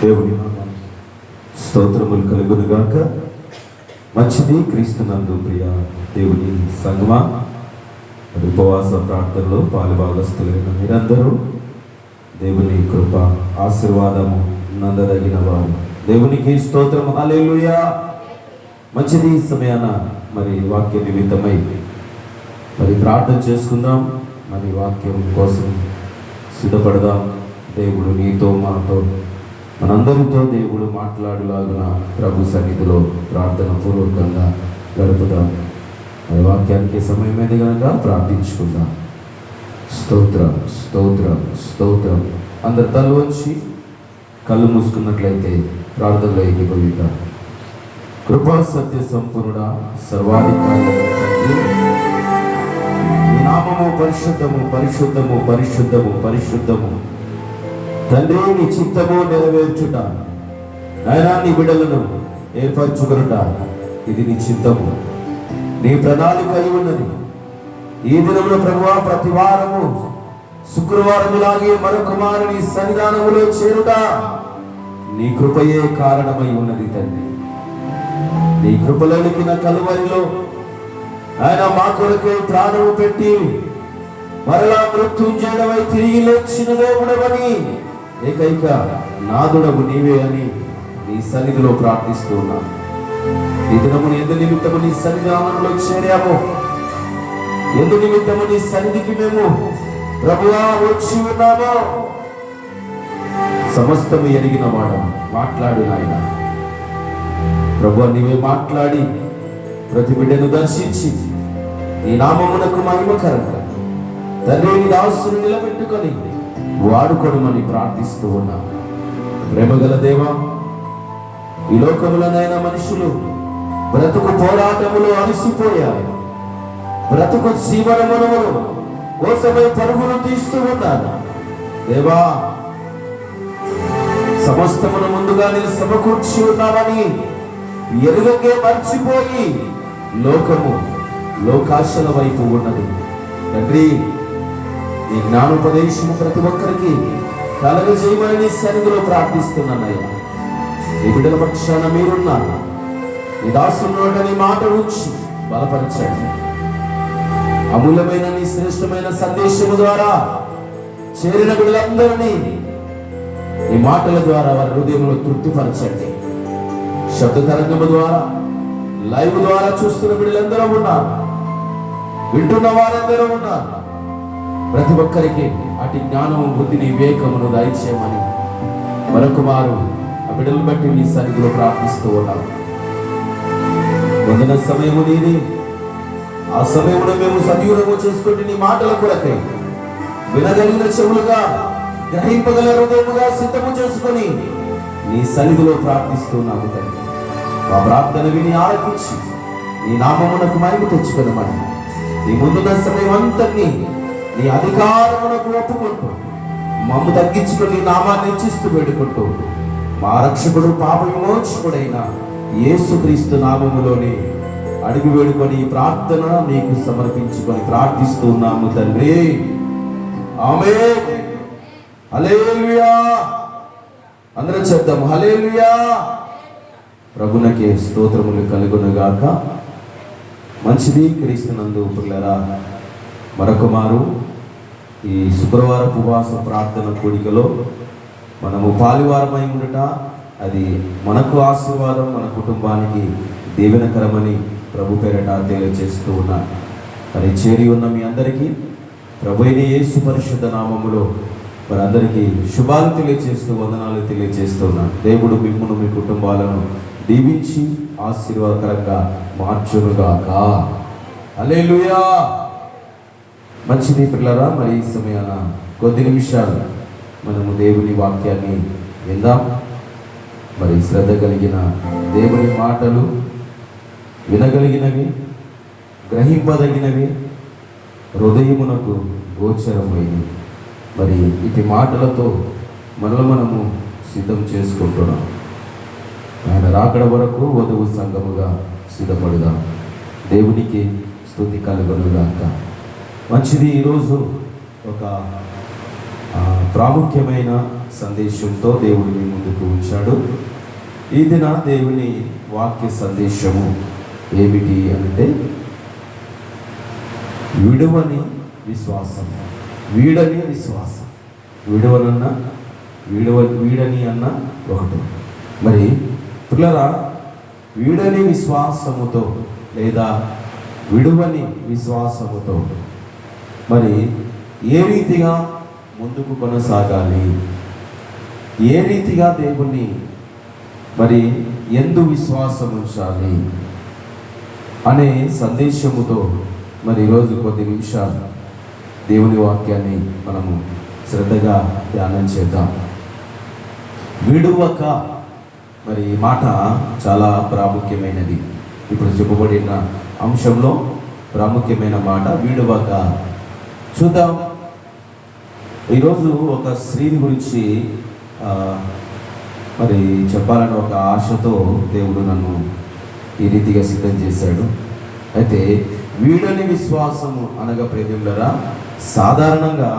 దేవుని స్తోత్రములు కలుగునుగాక. మంచిది క్రీస్తునందు ప్రియ దేవుని సంగమా, ఉపవాస ప్రార్థనలో పాలుభాగస్తులైన మీరందరూ దేవుని కృప ఆశీర్వాదము నందదగిన వారు. దేవునికి స్తోత్రం, హల్లెలూయా. మంచిది సమయాన మరి వాక్య నిమిత్తమై మరి ప్రార్థన చేసుకుందాం, మరి వాక్యం కోసం సిద్ధపడదాం. దేవుడు నీతో మాతో మనందరితో దేవుడు మాట్లాడులాగున ప్రభు సన్నిధిలో ప్రార్థన పూర్వకంగా గడుపుదాం. మరి వాక్యానికి సమయమైంది కనుక ప్రార్థించుకుందాం. స్తోత్రం స్తోత్రం స్తోత్రం. అందరు తల వచ్చి కళ్ళు మూసుకున్నట్లయితే ప్రార్థనలో ఎగిపోయిద్దాం. కృపా సత్య సంపూర్ణ సర్వాధికారి నామము పరిశుద్ధము పరిశుద్ధము పరిశుద్ధము పరిశుద్ధము. తండ్రి, నీ చిత్తము నెరవేర్చుట, నాయనా నీ బిడ్డలను ఏర్పరచుకునుట, ఇది నీ చిత్తము, నీ ప్రణాళిక అయి ఉన్నది. ఈ దినంలో ప్రభువా, ప్రతి వారము శుక్రవారములాగే మరొక మారు నీ సన్నిధానములో చేరుట నీ కృపయే కారణమై ఉన్నది తండ్రి. నీ కృపలోనికి నా కలువరిలో ఆయన మా కొరకే ప్రాణము పెట్టి మరలా మృత్యుంజయుడవై తిరిగి లేచిన దేవుడవని, ఏకైక నాదుడవు నీవే అని నీ సన్నిధిలో ప్రార్థిస్తున్నాను. ఈ దినమును ఎందు నిమిత్తము నీ సన్నిధానంలో చేరాము, ఎందు నిమిత్తము నీ సన్నిధికి మేము ప్రభువా వచ్చి ఉన్నాము. సమస్తము ఎరిగిన వాడు మాట్లాడు నాయన. ప్రభువా, నీవే మాట్లాడి ప్రతి బిడ్డను దర్శించి నీ నామమునకు మహిమకరంగా తండ్రి నీ దాసుని నిలబెట్టుకొని వాడుకొనుమని ప్రార్థిస్తూ ఉన్నా. ప్రేమగల దేవా, ఈ లోకములనైనా మనుషులు బ్రతుకు పోరాటములు అలసిపోయారు, బ్రతుకు జీవనమును కోసమై పరుగులు తీస్తూ ఉన్నారు. దేవా, సమస్తమును ముందుగా నేను సమకూర్చి ఉన్నామని ఎరుగకే మర్చిపోయి లోకాశల వైపు ఉన్నది. తండ్రి, ఈ జ్ఞానోపదేశము ప్రతి ఒక్కరికి కలగజేయమని నీ సన్నిధిలో ప్రార్థిస్తున్నానయ్యా. ఈ బిడ్డల పక్షాన మీరున్నారు. నీ దాసుని నీ మాట ఉంచి బలపరచండి. అమూల్యమైన నీ శ్రేష్టమైన సందేశము ద్వారా చేరిన బిడ్డలందరినీ ఈ మాటల ద్వారా వారి హృదయంలో తృప్తిపరచండి. శబ్ద తరంగము ద్వారా లైవ్ ద్వారా చూస్తున్న బిడ్డలందరూ ఉన్నారు, వింటున్న వారందరూ ఉన్నారు. ప్రతి ఒక్కరికి అటు జ్ఞానము బుద్ధిని వివేకమును దయచేయమని మరొక వారు ఆ బిడ్డలు బట్టి నీ సన్నిధిలో ప్రార్థిస్తూ ఉన్నారు. వందన సమయము నీది, ఆ సమయమును మేము సద్వినియోగం చేసుకుంటే నీ మాటల కొరకై వినగలిగిన చెవులుగా గ్రహింపగల హృదయముగా సిద్ధము చేసుకొని నీ సన్నిధిలో ప్రార్థిస్తున్నాము తండ్రి. ఆ ప్రార్థన విని ఆలకించి నీ నామమునకు మహిమ తెచ్చుకొనమని నీ ముందున్న సమయం అంతని నీ అధికారమునకు ఒప్పుకుంటూ మమ్ము తగ్గించుకొని నామాన్ని ఇచ్చిస్తూ వేడుకుంటూ మా రక్షకుడు పాప విమోచకుడైన యేసుక్రీస్తు నామములోని అడిగి వేడుకొని ఈ ప్రార్థన నీకు సమర్పించుకొని ప్రార్థిస్తూ ఉన్నాము తండ్రి. ఆమేన్. హల్లెలూయా. అందరూ చెప్దాం హల్లెలూయా. ప్రభునకే స్తోత్రములు కలుగునుగాక. మంచిది క్రీస్తునందు పిల్లరా, మరొక మారు ఈ శుక్రవారపు ఉపవాస ప్రార్థన కూడికలో మనము పాలువారమై ఉండుట, అది మనకు ఆశీర్వాదం, మన కుటుంబానికి దీవెనకరమని ప్రభు పేరట తెలియజేస్తూ ఉన్నా. మరి చేరి ఉన్న మీ అందరికీ ప్రభు అయిన యేసు పరిశుద్ధ నామములో మరి అందరికీ శుభాలు తెలియజేస్తూ వందనాలు తెలియజేస్తున్నా. దేవుడు మిమ్మును మీ కుటుంబాలను దీవించి ఆశీర్వాదకరంగా మార్చునుగాక. హల్లెలూయా. మంచిది పిల్లరా, మరి ఈ సమయాన కొద్ది నిమిషాలు మనము దేవుని వాక్యాన్ని విందాం. మరి శ్రద్ధ కలిగిన దేవుని మాటలు వినగలిగినవి, గ్రహింపదగినవి, హృదయమునకు గోచరమైనవి. మరి ఇటు మాటలతో మనము సిద్ధం చేసుకుంటున్నాం. ఆయన రాకడ వరకు వధువు సంఘముగా సిద్ధపడదాం. దేవునికి స్తుతి కలుగునుగాక. మంచిది. ఈరోజు ఒక ప్రాముఖ్యమైన సందేశంతో దేవుడు మీ ముందుకు ఉంచాడు. ఈ దిన దేవుని వాక్య సందేశము ఏమిటి అంటే, విడువని విశ్వాసం. వీడని విశ్వాసం. విడువనన్నా వీడని అన్న ఒకటి. మరి పిల్లరా, వీడని విశ్వాసముతో లేదా విడువని విశ్వాసముతో మరి ఏ రీతిగా ముందుకు కొనసాగాలి, ఏ రీతిగా దేవుణ్ణి మరి ఎందు విశ్వాసం ఉంచాలి అనే సందేశముతో మరి ఈరోజు కొద్ది నిమిషాలు దేవుని వాక్యాన్ని మనము శ్రద్ధగా ధ్యానం చేద్దాం. విడువక, మరి ఈ మాట చాలా ప్రాముఖ్యమైనది. ఇప్పుడు చెప్పబడిన అంశంలో ప్రాముఖ్యమైన మాట విడువక. చూద్దాం. ఈరోజు ఒక స్త్రీని గురించి మరి చెప్పాలని ఒక ఆశతో దేవుడు నన్ను ఈ రీతిగా సిద్ధం చేశాడు. అయితే వీడని విశ్వాసము అనగా ప్రేమికులారా, సాధారణంగా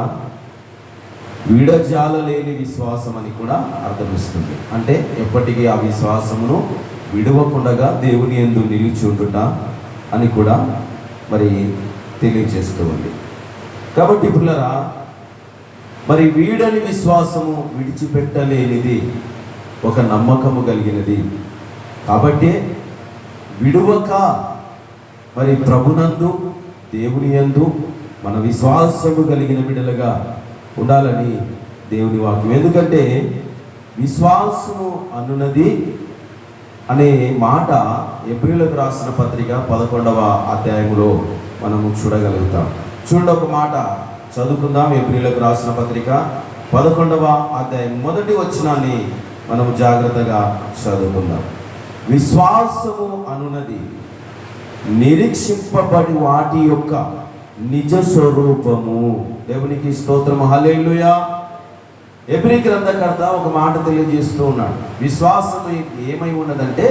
విడజాలలేని విశ్వాసం అని కూడా అర్థమిస్తుంది. అంటే ఎప్పటికీ ఆ విశ్వాసమును విడవకుండగా దేవుని యందు నిలిచి ఉండుట అని కూడా మరి తెలియజేస్తూ ఉంది. కాబట్టి పిల్లరా, మరి వీడని విశ్వాసము విడిచిపెట్టలేనిది, ఒక నమ్మకము కలిగినది. కాబట్టి విడువక మరి ప్రభునందు దేవుని యందు మన విశ్వాసము కలిగిన బిడ్డలుగా ఉండాలని దేవుని వాక్యం. ఎందుకంటే విశ్వాసము అనున్నది అనే మాట ఎబ్రీయులకు రాసిన పత్రిక 11వ అధ్యాయంలో మనము చూడగలుగుతాం. చూడండి, ఒక మాట చదువుకుందాం. ఎబ్రీయులకు రాసిన పత్రిక 11వ అధ్యాయం మొదటి వచనాన్ని మనము జాగ్రత్తగా చదువుకుందాం. విశ్వాసము అనున్నది నిరీక్షింపబడి వాటి యొక్క నిజ స్వరూపము. దేవునికి స్తోత్రము, హల్లెలూయా. ఎబ్రీ గ్రంథకర్త ఒక మాట తెలియజేస్తూ ఉన్నాడు. విశ్వాసం ఏమై ఉన్నదంటే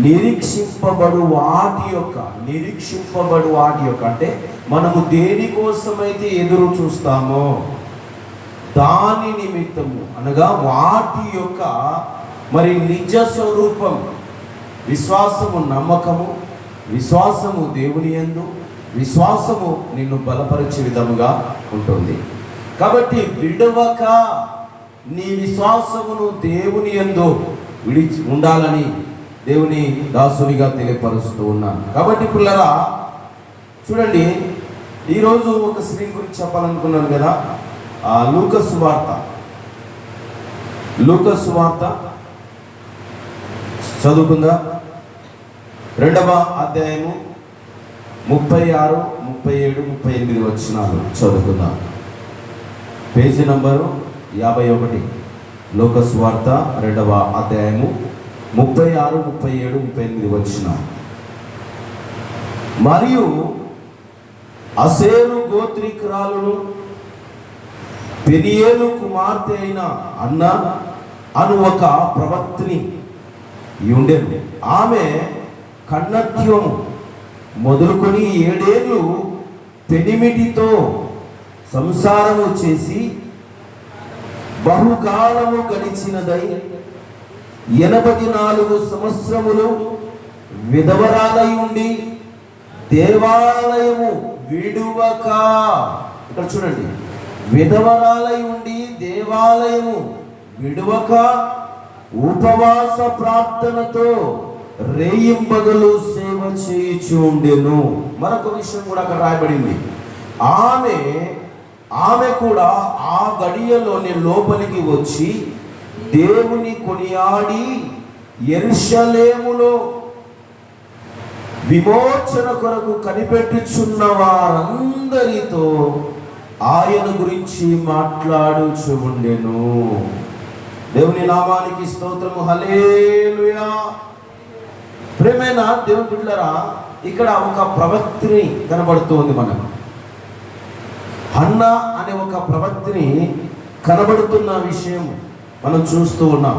నిరీక్షింపబడు వాటి యొక్క అంటే మనము దేనికోసమైతే ఎదురు చూస్తామో దాని నిమిత్తము, అనగా వాటి యొక్క మరి నిజ స్వరూపం. విశ్వాసము నమ్మకము, విశ్వాసము దేవుని యందు, విశ్వాసము నిన్ను బలపరిచే విధముగా ఉంటుంది. కాబట్టి విడవక నీ విశ్వాసమును దేవుని యందు విడిచి ఉండాలని దేవుని దాసునిగా తెలియపరుస్తూ ఉన్నాను. కాబట్టి పిల్లరా, చూడండి, ఈరోజు ఒక స్త్రీ గురించి చెప్పాలనుకున్నాను కదా. లూకాసు వార్త చదువుకుందా. 2వ అధ్యాయము 36, 37, 38 వచనాలు చదువుకుందాం. Page number 51. లూకాసు వార్త 2వ అధ్యాయము 36, 37, 38 వచనాలు. మరియు అసేరు గోత్రికురాలును పెనియేలు కుమార్తె అయిన అన్న అను ఒక ప్రవక్త్రి ఉండెను. ఆమె కన్నత్యము మొదలుకొని 7 ఏళ్ళు పెనిమిటితో సంసారము చేసి బహుకాలము గడిచినదై 84 సంవత్సరములు విధవరాలై ఉండి దేవాలయము విడువక, ఇక్కడ చూడండి, విధవరాలై ఉండి దేవాలయము విడువక ఉపవాస ప్రార్థనతో రేయింబగలు సేవ చేయుచు ఉండెను. మరొక విషయం కూడా అక్కడ రాయబడింది. ఆమె కూడా ఆ గడియలోని లోపలికి వచ్చి దేవుని కొనియాడి యెరూషలేములో విమోచన కొరకు కనిపెట్టుచున్న వారందరితో ఆయన గురించి మాట్లాడుచు ఉండెను. దేవుని నామానికి స్తోత్రము, హల్లెలూయా. ప్రేమైన దేవుని బిడ్డలారా, ఇక్కడ ఒక ప్రవక్త్రి కనబడుతోంది మనకు. హన్న అనే ఒక ప్రవక్త్రి కనబడుతున్న విషయం మనం చూస్తూ ఉన్నాం.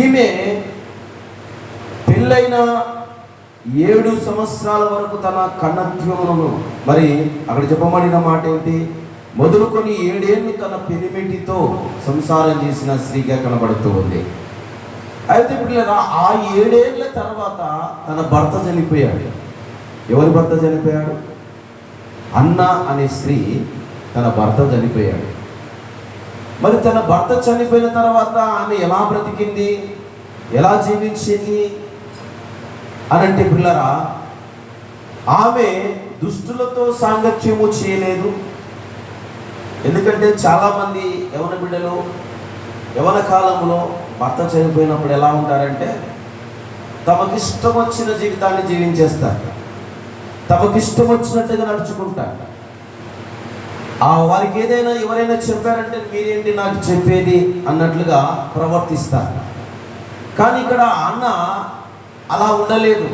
ఈమె పెళ్ళైన 7 సంవత్సరాల వరకు తన కన్నత్వమును, మరి అక్కడ చెప్పబడిన మాట ఏంటి, మొదలుకొని 7 ఏళ్ళు తన పెనిమిటితో సంసారం చేసిన స్త్రీగా కనబడుతూ ఉంది. అయితే పిల్లరా, ఆ 7 ఏళ్ల తర్వాత తన భర్త చనిపోయాడు. ఎవరి భర్త చనిపోయాడు? అన్న అనే స్త్రీ తన భర్త చనిపోయాడు. మరి తన భర్త చనిపోయిన తర్వాత ఆమె ఎలా బ్రతికింది, ఎలా జీవించింది అని అంటే పిల్లరా, ఆమె దుష్టులతో సాంగత్యము చేయలేదు. ఎందుకంటే చాలామంది యవన బిడ్డలు యవన కాలంలో భర్త చనిపోయినప్పుడు ఎలా ఉంటారంటే తమకిష్టం వచ్చిన జీవితాన్ని జీవించేస్తారు, తమకిష్టం వచ్చినట్టుగా నడుచుకుంటారు. వారికి ఏదైనా ఎవరైనా చెప్పారంటే మీరేంటి నాకు చెప్పేది అన్నట్లుగా ప్రవర్తిస్తారు. కానీ ఇక్కడ అన్న అలా ఉండలేదు,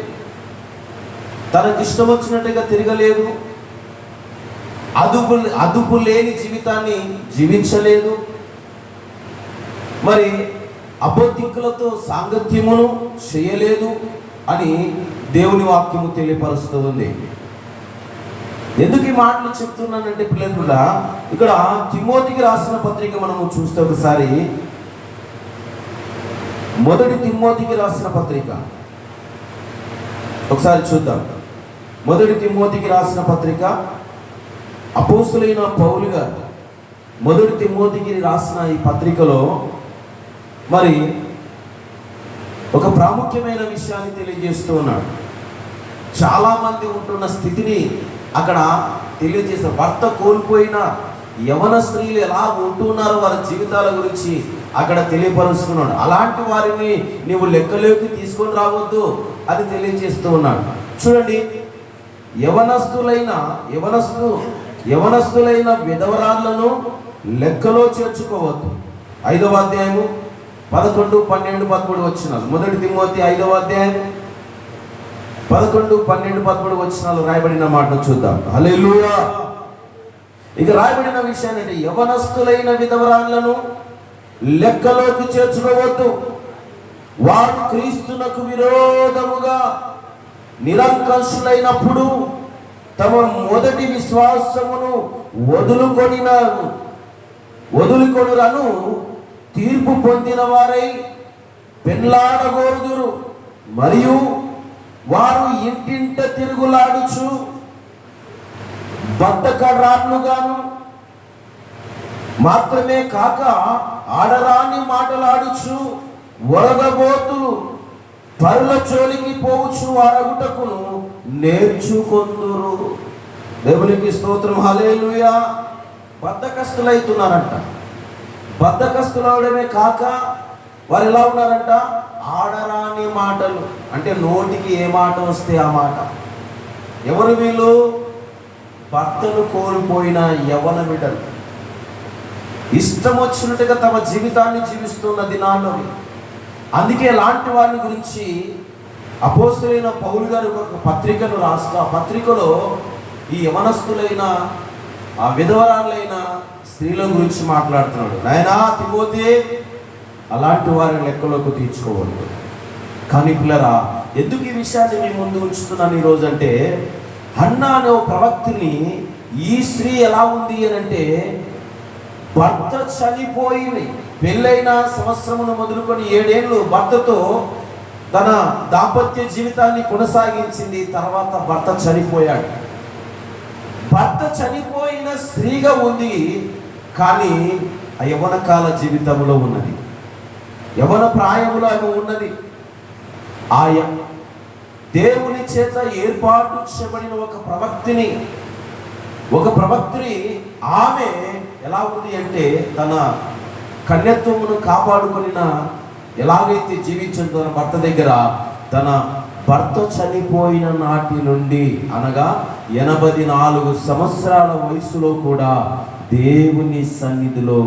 తనకిష్టం వచ్చినట్టుగా తిరగలేదు, అదుపు లేని జీవితాన్ని జీవించలేదు, మరి అబద్ధికులతో సాంగత్యమును చేయలేదు అని దేవుని వాక్యము తెలియపరుస్తూ ఉంది. ఎందుకు ఈ మాటలు చెప్తున్నానంటే పిల్లలు, ఇక్కడ తిమోతికి రాసిన పత్రిక మనము చూస్తే ఒకసారి, మొదటి తిమోతికి రాసిన పత్రిక ఒకసారి చూద్దాం. మొదటి తిమోతికి రాసిన పత్రిక అపోస్తులైన పౌలు గారు మొదటి తిమోతికి రాసిన ఈ పత్రికలో మరి ఒక ప్రాముఖ్యమైన విషయాన్ని తెలియజేస్తూ ఉన్నాడు. చాలామంది ఉంటున్న స్థితిని అక్కడ తెలియజేసిన, భర్త కోల్పోయిన యవన స్త్రీలు ఎలా ఉంటున్నారో వారి జీవితాల గురించి అక్కడ తెలియపరుస్తున్నాడు. అలాంటి వారిని నీవు లెక్కలోకి తీసుకొని రావద్దు అది తెలియజేస్తూ ఉన్నాడు. చూడండి, యవనస్తులైన విధవరాళ్లను లెక్కలో చేర్చుకోవద్దు. 5వ అధ్యాయము 11, 12, 13 వచనాలు. మొదటి తిమోతి 5వ అధ్యాయం 11, 12, 13 వచనాలు రాయబడిన మాటను చూద్దాం. హల్లెలూయా. ఇక రాయబడిన విషయాన్ని అంటే, యవనస్తులైన విధవరాళ్లను లెక్కలోకి చేర్చుకోవద్దు. వారు క్రీస్తునకు విరోధముగా నిరంకంశులైనప్పుడు తమ మొదటి విశ్వాసమును వదులుకొనురను తీర్పు పొందిన వారై పెళ్లాడగోరుదురు. మరియు వారు ఇంటింట తిరుగులాడుచు బద్ధకరాళ్ళుగాను మాత్రమే కాక ఆడరాని మాటలాడుచు వరదబోతులు పరుల చోలికి పోవచ్చు అరగుటకును నేర్చుకొందురు. దేవునికి స్తోత్రం. హల్లెలూయా. బద్ధకస్తులైతున్నారంట. బద్ధకస్తులవడమే కాక వారు ఎలా ఉన్నారంట, ఆడరాని మాటలు, అంటే నోటికి ఏ మాట వస్తే ఆ మాట. ఎవరు వీళ్ళు? భర్తను కోల్పోయిన యవన బిడ్డలు, ఇష్టం వచ్చినట్టుగా తమ జీవితాన్ని జీవిస్తున్న దినాల్లో. అందుకే లాంటి వారిని గురించి అపోస్తలుడైన పౌలు గారు ఒక పత్రికను రాస్తూ, ఆ పత్రికలో ఈ యవనస్తులైన ఆ విధవరాలైన స్త్రీల గురించి మాట్లాడుతున్నాడు. నాయనా తిమోతి, అలాంటి వారిని లెక్కలోకి తీర్చుకోవద్దు. కానీ పిల్లరా, ఎందుకు ఈ విషయాన్ని మీ ముందు ఉంచుతున్నాను ఈరోజు అంటే, హన్నా అనే ప్రవక్తిని ఈ స్త్రీ ఎలా ఉంది అని అంటే, భర్త చనిపోయి పెళ్ళైన సంవత్సరమును మొదలుకొని 7 ఏళ్ళు భర్తతో తన దాంపత్య జీవితాన్ని కొనసాగించింది. తర్వాత భర్త చనిపోయాడు. భర్త చనిపోయిన స్త్రీగా ఉంది, కానీ ఆ యవ్వన కాల జీవితంలో ఉన్నది, యవ్వన ప్రాయములో ఆమె ఉన్నది. ఆయా దేవుని చేత ఏర్పాటు చేయబడిన ఒక ప్రవక్తిని ఆమె ఎలా ఉంది అంటే, తన కన్యత్వమును కాపాడుకొనిన ఎలాగైతే జీవించిందో తన భర్త దగ్గర, తన భర్త చనిపోయిన నాటి నుండి అనగా 84 సంవత్సరాల వయసులో కూడా దేవుని సన్నిధిలో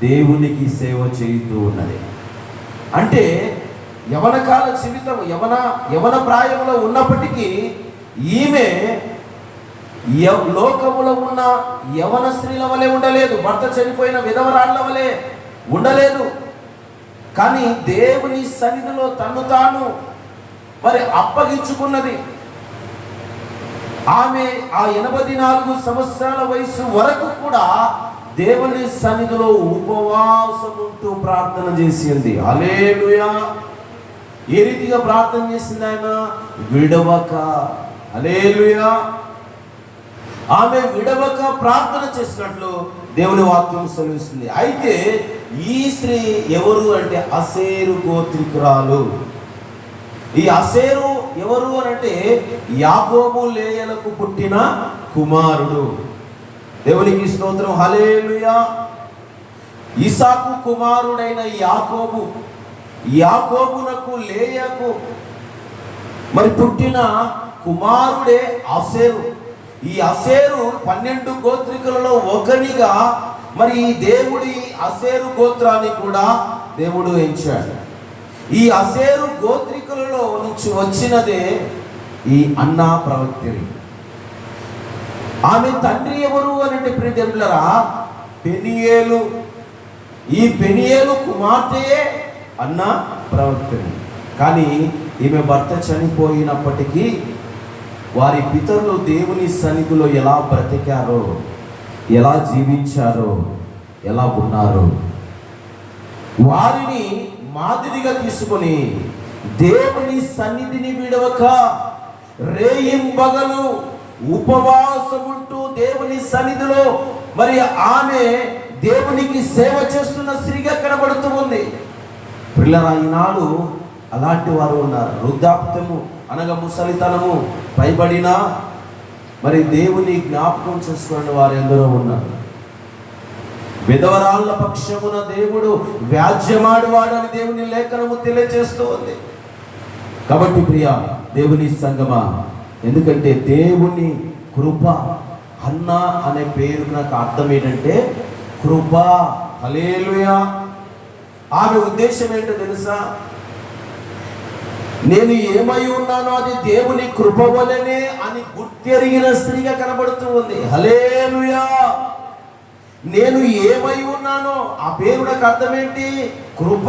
దేవునికి సేవ చేస్తూ ఉన్నది. అంటే యవన కాల జీవితం, యవన ప్రాయంలో ఉన్నప్పటికీ ఈమె లోకములో ఉన్న యవన స్త్రీల వలె ఉండలేదు, భర్త చనిపోయిన విధవరాళ్ల వలె ఉండలేదు. కానీ దేవుని సన్నిధిలో తన్ను తాను మరి అప్పగించుకున్నది. ఆమె ఆ 84 సంవత్సరాల వయసు వరకు కూడా దేవుని సన్నిధిలో ఉపవాసం ఉంటూ ప్రార్థన చేసింది. హల్లెలూయా. ఏ రీతిగా ప్రార్థన చేసింది? ఆయన విడవక. హల్లెలూయా. ఆమె విడవక ప్రార్థన చేసినట్లు దేవుని వాక్యం సెలవిస్తుంది. అయితే ఈ స్త్రీ ఎవరు అంటే అసేరు గోత్రికురాలు. ఈ అసేరు ఎవరు అనంటే యాకోబు లేయలకు పుట్టిన కుమారుడు. దేవునికి స్తోత్రం. హల్లెలూయా. ఇసాకు కుమారుడైన యాకోబు, యాకోబునకు లేయకు మరి పుట్టిన కుమారుడే అసేరు. ఈ అసేరు 12 గోత్రికులలో ఒకనిగా మరి ఈ దేవుడి అసేరు గోత్రాన్ని కూడా దేవుడు ఎంచాడు. ఈ అసేరు గోత్రికులలో నుంచి వచ్చినదే ఈ అన్నా ప్రవక్తి. ఆమె తండ్రి ఎవరు అంటే ప్రియదేవులారా పెనియేలు. ఈ పెనియేలు కుమార్తెయే అన్నా ప్రవక్తి. కానీ ఈమె భర్త చనిపోయినప్పటికీ వారి పితరులు దేవుని సన్నిధిలో ఎలా బ్రతికారో, ఎలా జీవించారో, ఎలా ఉన్నారో వారిని మాదిరిగా తీసుకొని దేవుని సన్నిధిని విడవక రేయింబగలు ఉపవాసముంటూ దేవుని సన్నిధిలో మరి ఆమె దేవునికి సేవ చేస్తున్న స్త్రీగా కనబడుతూ ఉంది. పిల్లరా, ఈనాడు అలాంటి వారు ఉన్నారు. వృద్ధాప్యము అనగా ముసలితనము పైబడిన మరి దేవుని జ్ఞాపకం చేసుకునే వారు ఎందరో ఉన్నారు. విధవరాళ్ళ పక్షమున దేవుడు వ్యాజ్యమాడువాడని దేవుని లేఖనము తెలియజేస్తూ ఉంది. కాబట్టి ప్రియా దేవుని సంగమా, ఎందుకంటే దేవుని కృప, అన్నా అనే పేరు నాకు అర్థం ఏంటంటే కృప. హల్లెలూయా. ఆమె ఉద్దేశం ఏంటో తెలుసా? నేను ఏమై ఉన్నానో అది దేవుని కృప వలనే అని గుర్తెరిగిన స్త్రీగా కనబడుతూ ఉంది. హల్లెలూయా. నేను ఏమై ఉన్నానో ఆ పేరు నాకు అర్థం ఏంటి? కృప.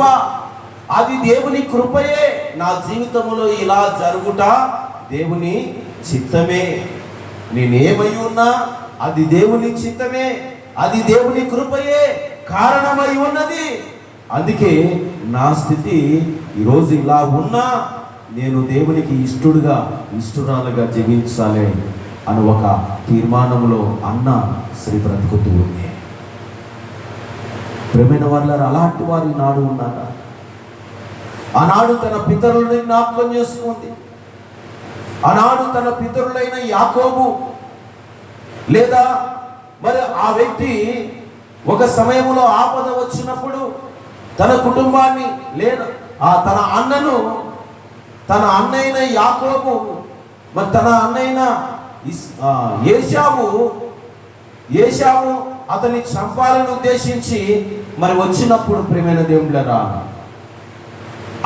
అది దేవుని కృపయే. నా జీవితంలో ఇలా జరుగుట దేవుని చిత్తమే. నేనేమై ఉన్నా అది దేవుని చిత్తమే, అది దేవుని కృపయే కారణమై ఉన్నది. అందుకే నా స్థితి ఈరోజు ఇలా ఉన్నా నేను దేవునికి ఇష్టడుగా, ఇష్టరాలుగా జీవించాలి అని ఒక తీర్మానంలో అన్న స్త్రీ బ్రతుకుతూ ఉంది. ప్రేమైన వాళ్ళారు, అలాంటి వారు ఈనాడు ఉన్నారా? ఆనాడు తన పితరులని జ్ఞాపకం చేసుకుంది. ఆనాడు తన పితరులైన యాకోబు లేదా మరి ఆ వ్యక్తి ఒక సమయంలో ఆపద వచ్చినప్పుడు తన కుటుంబాన్ని లేదా తన అన్నను, తన అన్నైన యాకోబు మరి తన అన్నైన ఏశావు అతన్ని చంపాలని ఉద్దేశించి మరి వచ్చినప్పుడు ప్రియమైన దేవుళ్ళరా,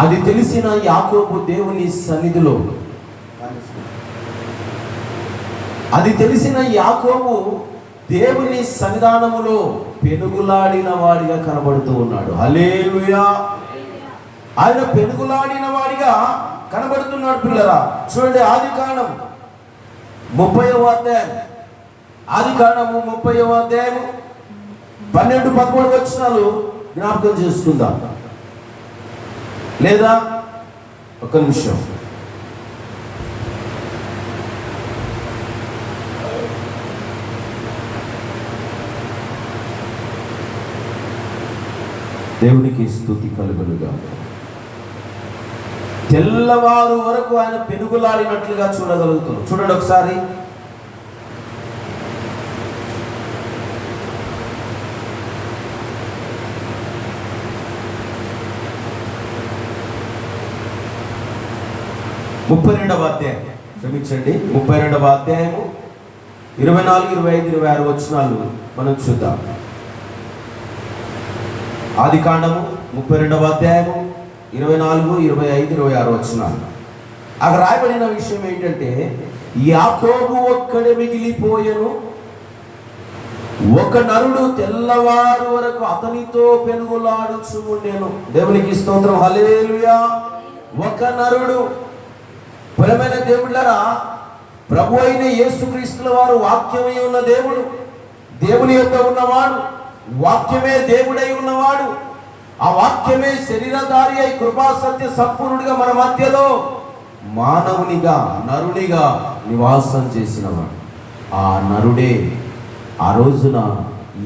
అది తెలిసిన యాకోబు దేవుని సన్నిధిలో, అది తెలిసిన యాకోబు దేవుని సన్నిధానములో పెనుగులాడిన వాడిగా కనబడుతూ ఉన్నాడు. హల్లెలూయా. ఆయన పెనుగులాడిన వాడిగా కనబడుతున్నాడు. పిల్లరా చూడండి, ఆదికాండం 30వ అధ్యాయం, ఆదికాండము 30వ అధ్యాయము 12-13 వచనాలు జ్ఞాపకం చేసుకుందాం. లేదా ఒక నిమిషం. దేవునికి స్తుతి కలుగునుగా. తెల్లవారు వరకు ఆయన పెనుగులాడినట్లుగా చూడగలుగుతున్నాం. చూడండి ఒకసారి. క్షమించండి 32వ అధ్యాయము 24, 25, 26 వచనాలు మనం చూద్దాం. ఆదికాండము 32వ అధ్యాయము 24, 25, 26 వచనాలు. అక్కడ రాయబడిన విషయం ఏంటంటే, యాకోబు ఒక్కడే మిగిలిపోయెను, ఒక నరుడు తెల్లవారు వరకు అతనితో పెనుగులాడుచు ఉండెను. దేవునికి స్తోత్రం. హల్లెలూయా. ఒక నరుడు ప్రియమైన దేవుళ్ళరా, ప్రభు అయిన యేసుక్రీస్తుల వారు వాక్యమై ఉన్న దేవుడు, దేవుని యొక్క ఉన్నవాడు, వాక్యమే దేవుడై ఉన్నవాడు, ఆ వాక్యమే శరీరధారి అయి కృపా సత్య సంపూర్ణుడిగా మన మధ్యలో మానవునిగా నరునిగా నివాసం చేసినవాడు. ఆ నరుడే ఆ రోజున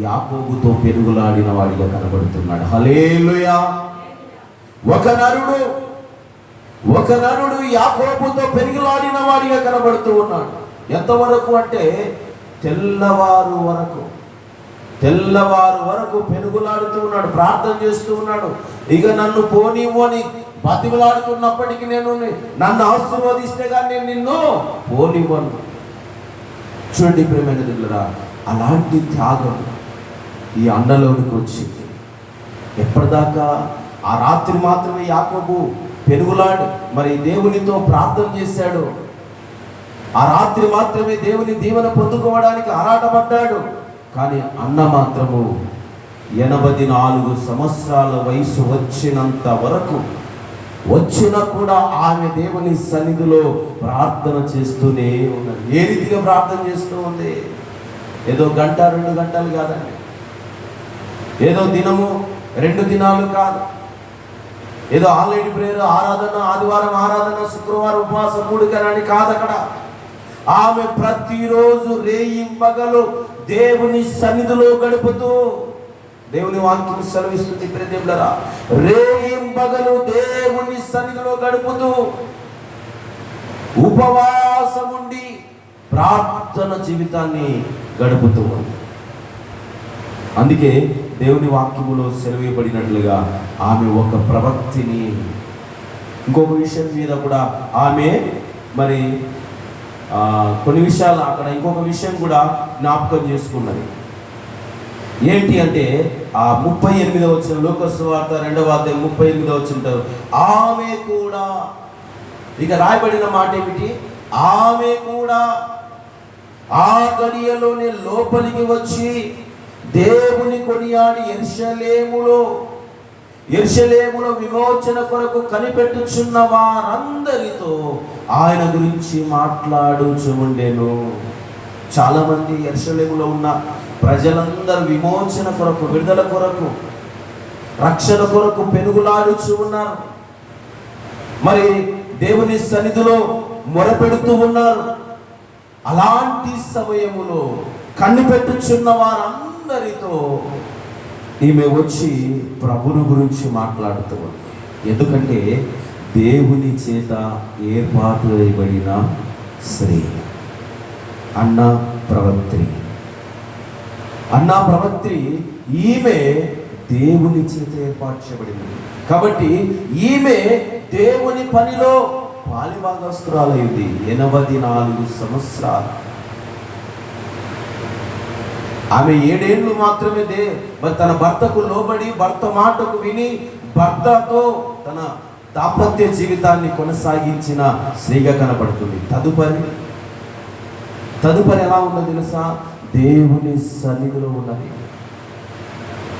యాకోబుతో పెనుగులాడిన వాడిగా కనబడుతున్నాడు. హల్లెలూయా. ఒక నరుడు యాకోబుతో పెనుగులాడిన వాడిగా కనబడుతూ ఉన్నాడు. ఎంతవరకు అంటే తెల్లవారు వరకు పెనుగులాడుతూ ఉన్నాడు, ప్రార్థన చేస్తూ ఉన్నాడు. ఇక నన్ను పోనివ్వు అని బతిమలాడుతున్నప్పటికీ నన్ను ఆశీర్వదిస్తే కానీ నేను నిన్ను పోనివ్వను. చూడండి ప్రియమైన దేవులారా, అలాంటి త్యాగం ఈ అండలోనికి వచ్చింది. ఎప్పటిదాకా? ఆ రాత్రి మాత్రమే యాకోబు పెనుగులాడు మరి దేవునితో ప్రార్థన చేశాడు. ఆ రాత్రి మాత్రమే దేవుని దీవెన పొందుకోవడానికి ఆరాటపడ్డాడు. కానీ అన్న మాత్రము 84 సంవత్సరాల వయసు వచ్చినంత వరకు వచ్చినా కూడా ఆమె దేవుని సన్నిధిలో ప్రార్థన చేస్తూనే ఉన్నది. ఏ రీతిగా ప్రార్థన చేస్తూ ఉంది? ఏదో గంట 2 గంటలు కాదండి, ఏదో దినము 2 దినాలు కాదు, ఏదో ఆన్లైన్ ప్రేయర్ ఆరాధన, ఆదివారం ఆరాధన, శుక్రవారం ఉపవాసం కూడికని కాదు. అక్కడ ఆమె ప్రతిరోజు రేయింబగలు దేవుని సన్నిధిలో గడుపుతూ, దేవుని వాక్యం సెలవిస్తుంది ప్రియదేవులారా, రేయింబగలు దేవుని సన్నిధిలో గడుపుతూ ఉపవాసం ఉండి ప్రార్థన జీవితాన్ని గడుపుతూ ఉంది. అందుకే దేవుని వాక్యములో సెలవేయబడినట్లుగా ఆమె ఒక ప్రవక్తిని. ఇంకొక విషయం మీద కూడా ఆమె మరి కొన్ని విషయాలు అక్కడ ఇంకొక విషయం కూడా జ్ఞాపకం చేసుకున్నది. ఏంటి అంటే ఆ 38వ వచనం, లూకా సువార్త 2వ అధ్యాయం 38వ వచనం, ఆమె కూడా, ఇక రాయబడిన మాట ఏమిటి? ఆమె కూడా ఆ గడియలోనే లోపలికి వచ్చి దేవుని కొనియాడి యెరూషలేములో విమోచన కొరకు కనిపెట్టుచున్న వారందరితో ఆయన గురించి మాట్లాడుచు ఉండెను. చాలా మంది యెరూషలేములో ఉన్న ప్రజలందరూ విమోచన కొరకు, విడుదల కొరకు, రక్షణ కొరకు పెనుగులాడుచు ఉన్నారు. మరి దేవుని సన్నిధిలో మొరపెడుతూ ఉన్నారు. అలాంటి సమయములో కనిపెట్టుచున్న వారందరితో ఈమె వచ్చి ప్రభుని గురించి మాట్లాడుతూ ఉంది. ఎందుకంటే దేవుని చేత ఏర్పాటు చేయబడిన స్త్రీ, అన్న ప్రవక్త్రి ఈమె దేవుని చేత ఏర్పాటు చేయబడింది. కాబట్టి ఈమె దేవుని పనిలో పాలిభాగస్తురాలైంది. 84 సంవత్సరాలు. ఆమె 7 ఏళ్ళు మాత్రమే మరి తన భర్తకు లోబడి, భర్త మాటకు విని, భర్తతో తన దాంపత్య జీవితాన్ని కొనసాగించిన స్త్రీగా కనపడుతుంది. తదుపరి ఎలా ఉన్నది తెలుసా? దేవుని సన్నిధిలో ఉన్నది.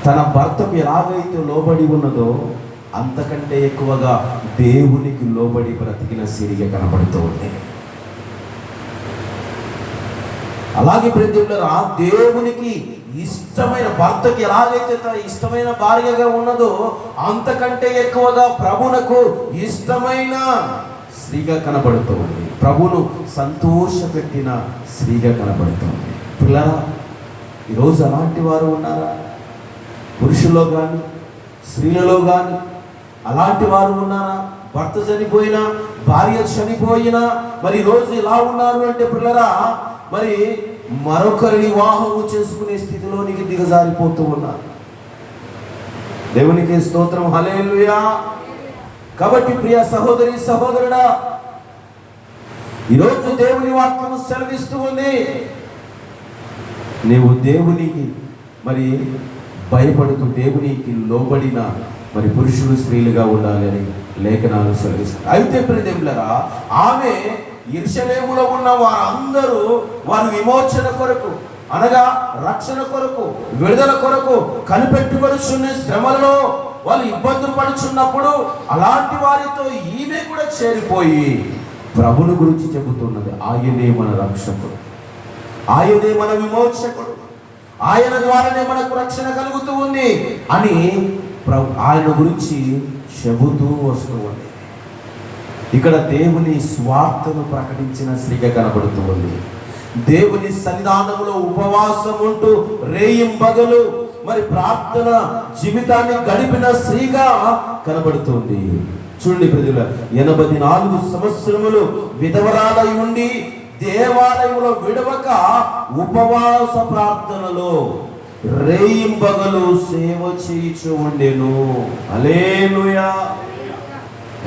తన భర్తకు ఎలాగైతే లోబడి ఉన్నదో అంతకంటే ఎక్కువగా దేవునికి లోబడి బ్రతికిన స్త్రీగా కనపడుతూ ఉంది. అలాగే ప్రియదేవులారా, దేవునికి ఇష్టమైన భర్తకి ఎలాగైతే తన ఇష్టమైన భార్యగా ఉన్నదో అంతకంటే ఎక్కువగా ప్రభునకు ఇష్టమైన స్త్రీగా కనబడుతూ ఉంది. ప్రభును సంతోషపెట్టిన స్త్రీగా కనబడుతూ ఉంది. పిల్లరా, ఈరోజు అలాంటి వారు ఉన్నారా? పురుషుల్లో కానీ స్త్రీలలో కానీ అలాంటి వారు ఉన్నారా? భర్త చనిపోయినా, భార్య చనిపోయినా మరి ఈరోజు ఎలా ఉన్నారు అంటే పిల్లరా, మరి మరొకరిని వివాహము చేసుకునే స్థితిలోనికి దిగజారిపోతూ ఉన్నారు. దేవునికి స్తోత్రం, హల్లెలూయా. కాబట్టి ప్రియ సహోదరి సహోదరుడా, ఈరోజు దేవుని వాక్యము సెలవిస్తూ ఉంది, నీవు దేవునికి మరి భయపడుతూ దేవునికి లోబడిన మరి పురుషులు స్త్రీలుగా ఉండాలి అని లేఖనాలు సెలవిస్తాయి. అయితే ప్రియదేవులారా, ఆమె యెరూషలేములో ఉన్న వారందరూ వారి విమోచన కొరకు, అనగా రక్షణ కొరకు, విడుదల కొరకు కనిపెట్టుకొనిచున్న శ్రమలలో వాళ్ళు ఇబ్బందులు పడుచున్నప్పుడు అలాంటి వారితో ఈమె కూడా చేరిపోయి ప్రభుని గురించి చెబుతున్నది. ఆయనే మన రక్షకుడు, ఆయనే మన విమోచకుడు, ఆయన ద్వారానే మనకు రక్షణ కలుగుతూ ఉంది అని ఆయన గురించి చెబుతూ వస్తూ ఉంది. ఇక్కడ దేవుని స్వార్థను ప్రకటించిన స్త్రీగా కనబడుతూ ఉంది. దేవుని సన్నిధానంలో ఉపవాసం ఉంటూ రేయింబగలు మరి ప్రార్థన జీవితాన్ని గడిపిన స్త్రీగా కనబడుతుంది. చూడండి ప్రజల, 84 సంవత్సరములు విధవరాలై ఉండి దేవాలయంలో విడవక ఉపవాస ప్రార్థనలో రేయింబగలు సేవ చేయించు ఉండెను. హల్లెలూయా.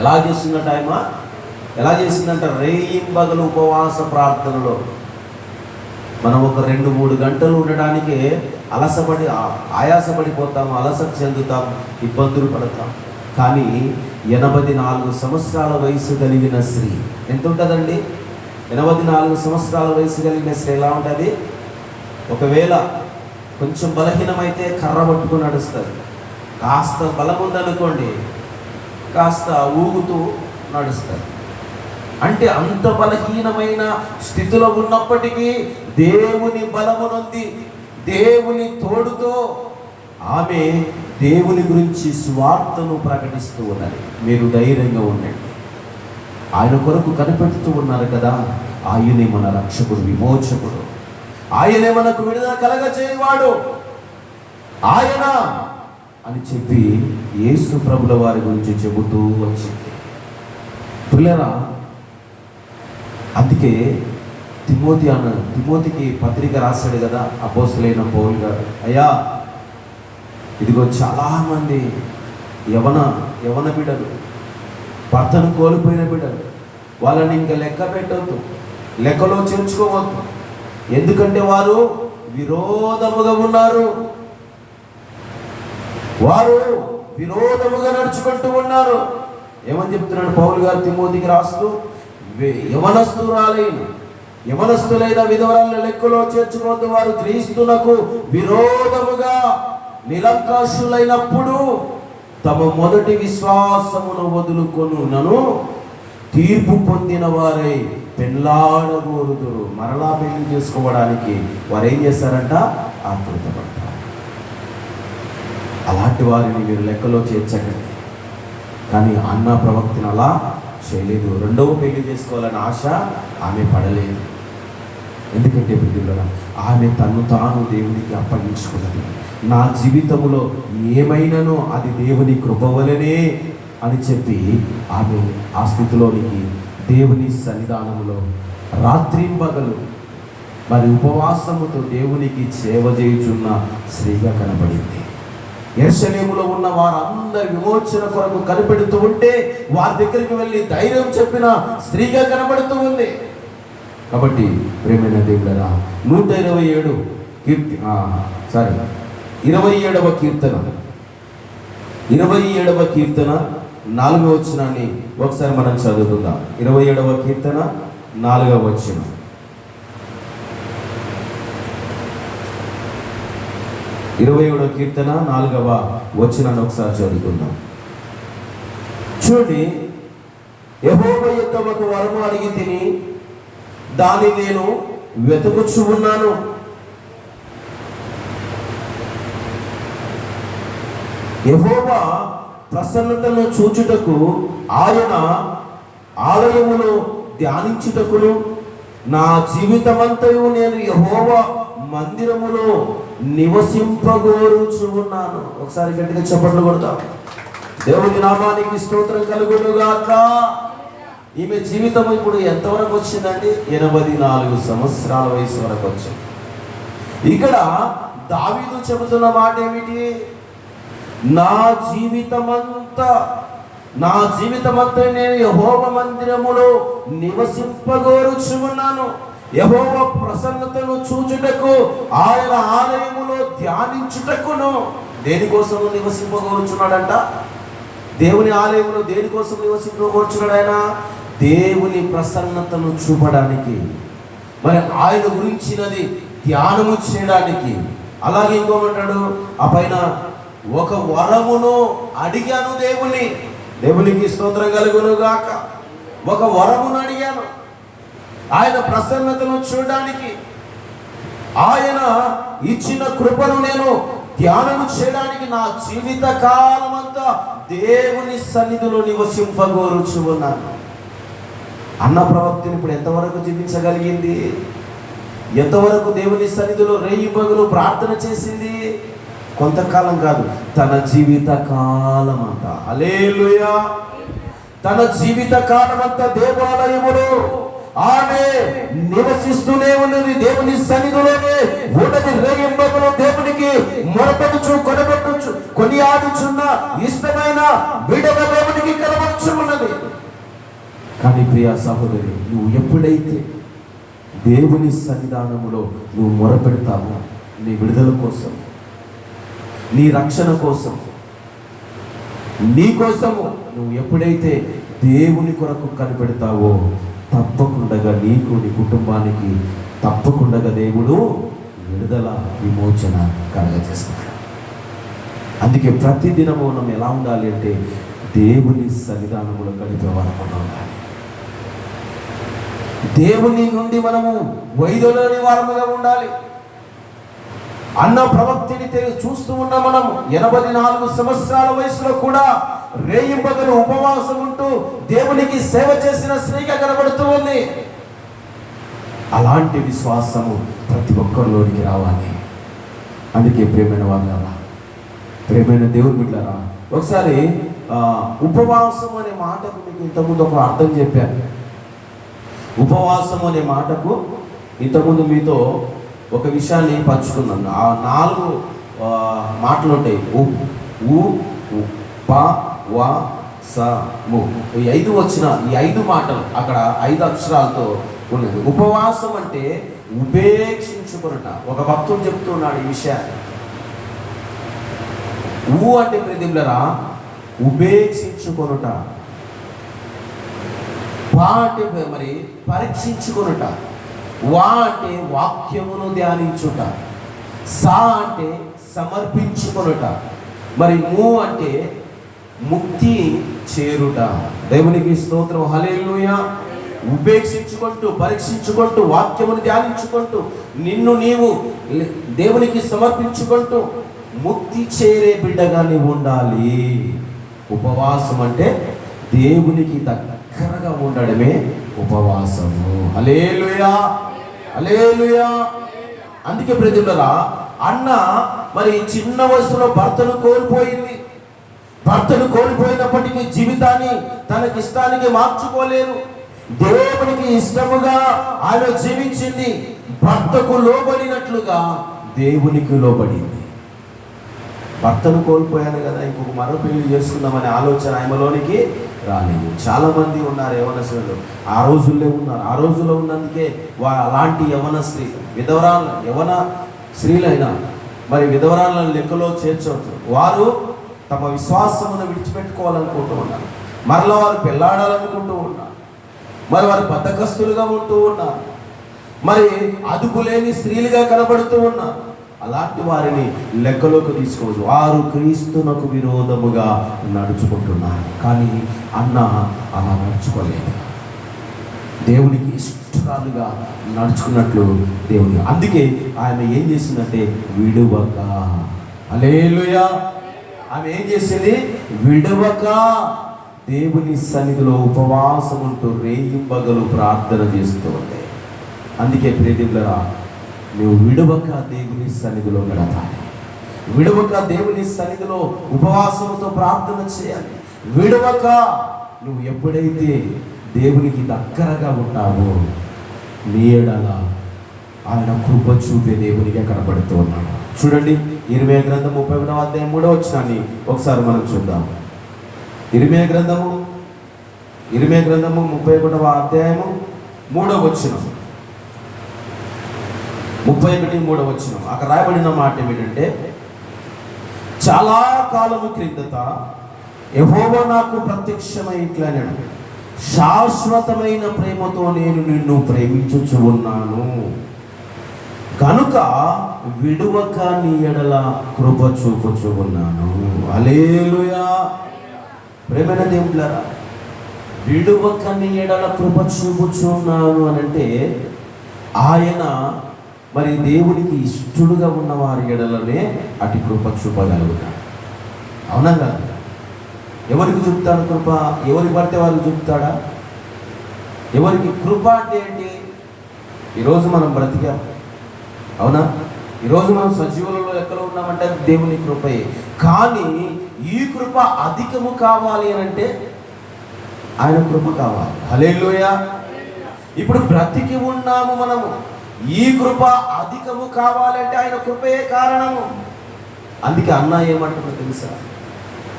ఎలా చేసిందంట ఆయమ? ఎలా చేసిందంట? రేయింబగలు ఉపవాస ప్రార్థనలో. మనం ఒక 2-3 గంటలు ఉండడానికి ఆయాసపడిపోతాం, అలసట చెందుతాం, ఇబ్బందులు పడతాం. కానీ 84 సంవత్సరాల వయసు కలిగిన స్త్రీ ఎంత ఉంటుందండి? 84 సంవత్సరాల వయసు కలిగిన స్త్రీ ఎలా ఉంటుంది? ఒకవేళ కొంచెం బలహీనమైతే కర్ర పట్టుకుని నడుస్తుంది, కాస్త బలం ఉందనుకోండి కాస్త ఊగుతూ నడుస్తుంది. అంటే అంత బలహీనమైన స్థితిలో ఉన్నప్పటికీ దేవుని బలము నొంది దేవుని తోడుతో ఆమె దేవుని గురించి స్వార్థను ప్రకటిస్తూ ఉన్నది. మీరు ధైర్యంగా ఉండండి, ఆయన కొరకు కనిపెడుతూ ఉన్నారు కదా. ఆయనే మన రక్షకుడు, విమోచకుడు, ఆయనే మనకు విడుదల కలగజేయవాడు ఆయన అని చెప్పి యేసు ప్రభుల వారి గురించి చెబుతూ వచ్చింది. పిల్లరా, అందుకే తిమోతికి పత్రిక రాశాడు కదా అపోస్తలుడైన పౌలు గారు. అయ్యా, ఇదిగో చాలామంది యవన బిడ్డలు, భర్తను కోల్పోయిన బిడ్డలు, వాళ్ళని ఇంకా లెక్క పెట్టవద్దు, లెక్కలో చేర్చుకోవద్దు. ఎందుకంటే వారు విరోధముగా ఉన్నారు, వారు విరోధముగా నడుచుకుంటూ ఉన్నారు. ఏమని చెప్తున్నాడు పౌలు గారు తిమోతికి రాస్తూ? యవనస్తులైన విధవరాలను లెక్కలో చేర్చుకోవద్దు, వారు క్రీస్తునకు విరోధముగా నిరంకాశులైనప్పుడు తమ మొదటి విశ్వాసమును వదులుకొనునను తీర్పు పొందిన వారై పెళ్ళాడగోరుదురు. మరలా పెళ్లి చేసుకోవడానికి వారు ఏం చేస్తారంట? ఆతృతపడతారు. అలాంటి వారిని మీరు లెక్కలో చేర్చకండి. కానీ అన్న ప్రవక్తను అలా చేయలేదు. రెండవ పెళ్లి చేసుకోవాలని ఆశ ఆమె పడలేదు. ఎందుకంటే బిడ్డలారా, ఆమె తను తాను దేవునికి అప్పగించుకున్నది. నా జీవితంలో ఏమైనానో అది దేవుని కృప వలనే అని చెప్పి ఆమె ఆ స్థితిలోనికి దేవుని సన్నిధానంలో రాత్రింబగలు మరి ఉపవాసముతో దేవునికి సేవ చేయుచున్న స్త్రీగా కనబడింది. యెరూషలేములో ఉన్న వారందరి విమోచన కొరకు కనిపెడుతూ ఉంటే వారి దగ్గరికి వెళ్ళి ధైర్యం చెప్పిన స్త్రీగా కనబడుతూ ఉంది. కాబట్టి ప్రేమైన దేవుడరా, 127వ కీర్తన 4వ వచనాన్ని ఒకసారి మనం చదువుకుందాం. 27వ కీర్తన 4వ వచనం. 27వ కీర్తన 4వ వచనాన్ని ఒకసారి చదువుకుందాం. చూడండి, యెహోవా యొద్ద ఒక వరము అడిగి తిని దాన్ని నేను వెతుకుచు ఉన్నాను. యెహోవా ప్రసన్నతను చూచుటకు, ఆయన ఆలయములో ధ్యానించుటకును నా జీవితమంతయు నేను యెహోవా మందిరములో నివసింపగోరుచు ఉన్నాను. ఒకసారి గట్టిగా చప్పట్లు కొడతాం. దేవుని నామానికి స్తోత్రం కలుగునుగాక. ఈమె జీవితం ఇప్పుడు ఎంతవరకు వచ్చిందండి? 84 సంవత్సరాల వయసు వరకు వచ్చింది. ఇక్కడ దావీదు చెబుతున్న మాట ఏమిటి? నా జీవితమంతా నేను యెహోవా మందిరములో నివసింపగోరుచు ఉన్నాను. యెహోవా ప్రసన్నతను చూచుటకు, ఆయన ఆలయములో ధ్యానించుటకును. దేనికోసం నివసింపగోరుచున్నాడంట? దేవుని ఆలయంలో దేనికోసం నివసింపగోరుచున్నాడు? ఆయన దేవుని ప్రసన్నతను చూపడానికి, మరి ఆయన గురించినది ధ్యానము చేయడానికి. అలాగే ఇంకోమంటాడు, ఆ పైన ఒక వరమును అడిగాను దేవునికి స్తోత్రం కలుగును గాక. ఒక వరమును అడిగాను, ఆయన ప్రసన్నతను చూడడానికి, ఆయన ఇచ్చిన కృపను నేను ధ్యానము చేయడానికి నా జీవిత కాలం అంతా దేవుని సన్నిధిలో నివసింపగోరుచు ఉన్నాను. అన్న ప్రవక్తని ఇప్పుడు ఎంతవరకు జీవించగలిగింది? ఎంతవరకు దేవుని సన్నిధిలో రేయి పగలు ప్రార్థన చేసింది? కొంతకాలం కాదు, తన జీవిత కాలం అంతా. హల్లెలూయా! తన జీవిత కాలం అంతా దేవాలయములో ఆమె నివసిస్తూనే ఉన్నది. దేవుని సన్నిధిలోనే ఉన్నది. రేయింబగలు దేవునికి మొరపెట్టుచు కొనబెట్టుచు కొనియాడుచున్న ఇష్టమైన బిడ్డల దేవునికి కనబడుచు ఉన్నది. కానీ ప్రియ సహోదరి, నువ్వు ఎప్పుడైతే దేవుని సన్నిధానములో నువ్వు మొరపెడతావో, నీ విడుదల కోసం, నీ రక్షణ కోసం, నీ కోసము నువ్వు ఎప్పుడైతే దేవుని కొరకు కనిపెడతావో, తప్పకుండా నీకు, నీ కుటుంబానికి తప్పకుండా దేవుడు విడుదల, విమోచన కలగజేస్తాడు. అందుకే ప్రతి దినము మనం ఎలా ఉండాలి అంటే దేవుని సన్నిధానములో గడిపే వారముగా ఉండాలి. దేవుని నుండి మనము వైదొలని వారముగా ఉండాలి. అన్న ప్రవక్తిని చూస్తూ ఉన్న మనం 84 సంవత్సరాల వయసులో కూడా రేయింబగలు ఉపవాసం ఉంటూ దేవునికి సేవ చేసిన స్త్రీగా కనబడుతూ ఉంది. అలాంటి విశ్వాసము ప్రతి ఒక్కరిలోనికి రావాలి. అందుకే ప్రియమైన వాళ్ళరా, ప్రియమైన దేవుని బిడ్డలారా, ఒకసారి ఉపవాసం అనే మాటకు మీకు ఇంతకుముందు ఒక అర్థం చెప్పాను. ఉపవాసం అనే మాటకు ఇంతకుముందు మీతో ఒక విషయాన్ని పంచుకున్నాను. ఆ 4 మాటలు ఉంటాయి. ఉపవాసము. ఈ 5 వచ్చిన ఈ 5 మాటలు అక్కడ 5 అక్షరాలతో ఉన్నది. ఉపవాసం అంటే ఉపేక్షించుకున్నట. ఒక భక్తుడు చెప్తున్నాడు ఈ విషయాన్ని. అంటే ప్రతిబిలరా ఉపేక్షించుకొనుట. వా అంటే మరి పరీక్షించుకొనుట. వా అంటే వాక్యమును ధ్యానించుట. సా అంటే సమర్పించుకొనుట. మరి ము అంటే ముక్తి చేరుట. దేవునికి స్తోత్రం. హల్లెలూయా. ఉపేక్షించుకుంటూ, పరీక్షించుకుంటూ, వాక్యమును ధ్యానించుకుంటూ, నిన్ను నీవు దేవునికి సమర్పించుకుంటూ ముక్తి చేరే బిడ్డగా నీవు ఉండాలి. ఉపవాసం అంటే దేవునికి దగ్గరగా ఉండడమే ఉపవాసము. హల్లెలూయా, హల్లెలూయా. అందుకే ప్రజలరా, అన్న మరి చిన్న వయసులో భర్తను కోల్పోయింది. భర్తను కోల్పోయినప్పటికీ జీవితాన్ని తనకి ఇష్టానికి మార్చుకోలేదు. దేవునికి ఇష్టముగా ఆమె జీవించింది. భర్తకు లోబడినట్లుగా దేవునికి లోబడింది. భర్తను కోల్పోయాను కదా, ఇంకొక మరో పెళ్లి చేసుకుందామనే ఆలోచన ఆమెలోనికి రాలేదు. చాలా మంది ఉన్నారు యవనస్తులు, ఆ రోజుల్లో ఉన్నారు. ఆ రోజుల్లో ఉన్నందుకే అలాంటి యవన స్త్రీ, యవన స్త్రీలైనా మరి విధవరాలను లెక్కలో చేర్చవచ్చు. వారు తమ విశ్వాసమును విడిచిపెట్టుకోవాలనుకుంటూ ఉన్నారు. మరలా వారు పెళ్ళాడాలనుకుంటూ ఉన్నారు. మరి వారు బద్ధకస్తులుగా ఉంటూ ఉన్నారు. మరి అదుపు లేని స్త్రీలుగా కనబడుతూ ఉన్నారు. అలాంటి వారిని లెక్కలోకి తీసుకోవచ్చు. వారు క్రీస్తునకు విరోధముగా నడుచుకుంటున్నారు. కానీ అన్న అలా నడుచుకోలేదు. దేవునికి ఇష్టరాలుగా నడుచుకున్నట్లు దేవుని. అందుకే ఆయన ఏం చేసిందంటే విడువక. హల్లెలూయా. ఆమె ఏం చేసింది? విడువక దేవుని సన్నిధిలో ఉపవాసం ఉంటూ రేయింబగలు ప్రార్థన చేస్తూ ఉంది. అందుకే ప్రియదేవులారా, నువ్వు విడువక దేవుని సన్నిధిలో గడపాలి. విడువక దేవుని సన్నిధిలో ఉపవాసంతో ప్రార్థన చేయాలి. విడువక నువ్వు ఎప్పుడైతే దేవునికి దగ్గరగా ఉంటావో, నీ ఎడల ఆయన కృప చూపే దేవునిగా కనబడుతూ ఉన్నాడు. చూడండి, ఇర్మీయా గ్రంథం 31వ అధ్యాయం 3వ వచనాన్ని ఒకసారి మనం చూద్దాం. ఇర్మీయా గ్రంథము 31వ అధ్యాయము 3వ వచనం, 31, 3వ వచనం. అక్కడ రాయబడిన మాట ఏమిటంటే, చాలా కాలము క్రిందట యెహోవా నాకు ప్రత్యక్షమై ఇట్లా అన్నాడు, శాశ్వతమైన ప్రేమతో నేను నిన్ను ప్రేమించుచు ఉన్నాను కనుక విడువక నీ ఎడల కృప చూపుచు ఉన్నాను. హల్లెలూయా. ప్రేమైన దేవులారా, విడువకని ఎడల కృప చూపుచున్నాను అని అంటే ఆయన మరి దేవునికి ఇష్టడుగా ఉన్న వారి ఎడలనే అటు కృప చూపగలుగుతాడు. అవునా కదా? ఎవరికి చూపుతాడు కృప? ఎవరికి పడితే వారికి చూపుతాడా? ఎవరికి కృప అంటే ఏంటి? ఈరోజు మనం బ్రతికాం, అవునా? ఈరోజు మనం సజీవులలో ఎక్కడ ఉన్నామంటే దేవుని కృపయే. కానీ ఈ కృప అధికము కావాలి అని అంటే ఆయన కృప కావాలి. హల్లెలూయా. ఇప్పుడు బ్రతికి ఉన్నాము మనము, ఈ కృప అధికము కావాలంటే ఆయన కృపయే కారణము. అందుకే అన్న ఏమంటున్నా తెలుసా?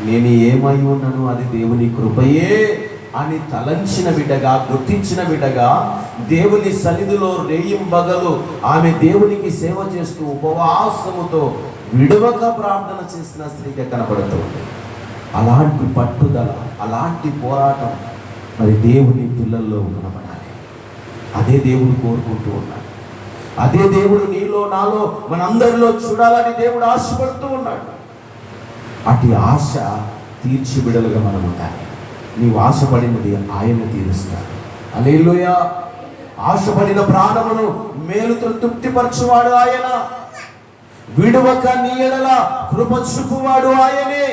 నేను ఏమై ఉన్నాను అది దేవుని కృపయే అని తలంచిన బిడ్డగా, గుర్తించిన బిడ్డగా దేవుని సన్నిధిలో రేయింబగలు ఆమె దేవునికి సేవ చేస్తూ ఉపవాసముతో విడవక ప్రార్థన చేసిన స్త్రీగా కనపడుతుంది. అలాంటి పట్టుదల, అలాంటి పోరాటం మరి దేవుని పిల్లల్లో కనపడాలి. అదే దేవుడు కోరుకుంటూ ఉన్నాడు. అదే దేవుడు నీలో నాలో మనందరిలో చూడాలని దేవుడు ఆశపడుతూ ఉన్నాడు. అటు ఆశ తీర్చి బిడలుగా మనం ఉండాలి. నీవు ఆశపడినది ఆయన తీరుస్తాడు. హల్లెలూయా. ఆశపడిన ప్రాణమును మేలుతో తృప్తిపరచువాడు ఆయన. విడువక నీ ఎడల కృప చూపువాడు ఆయనే.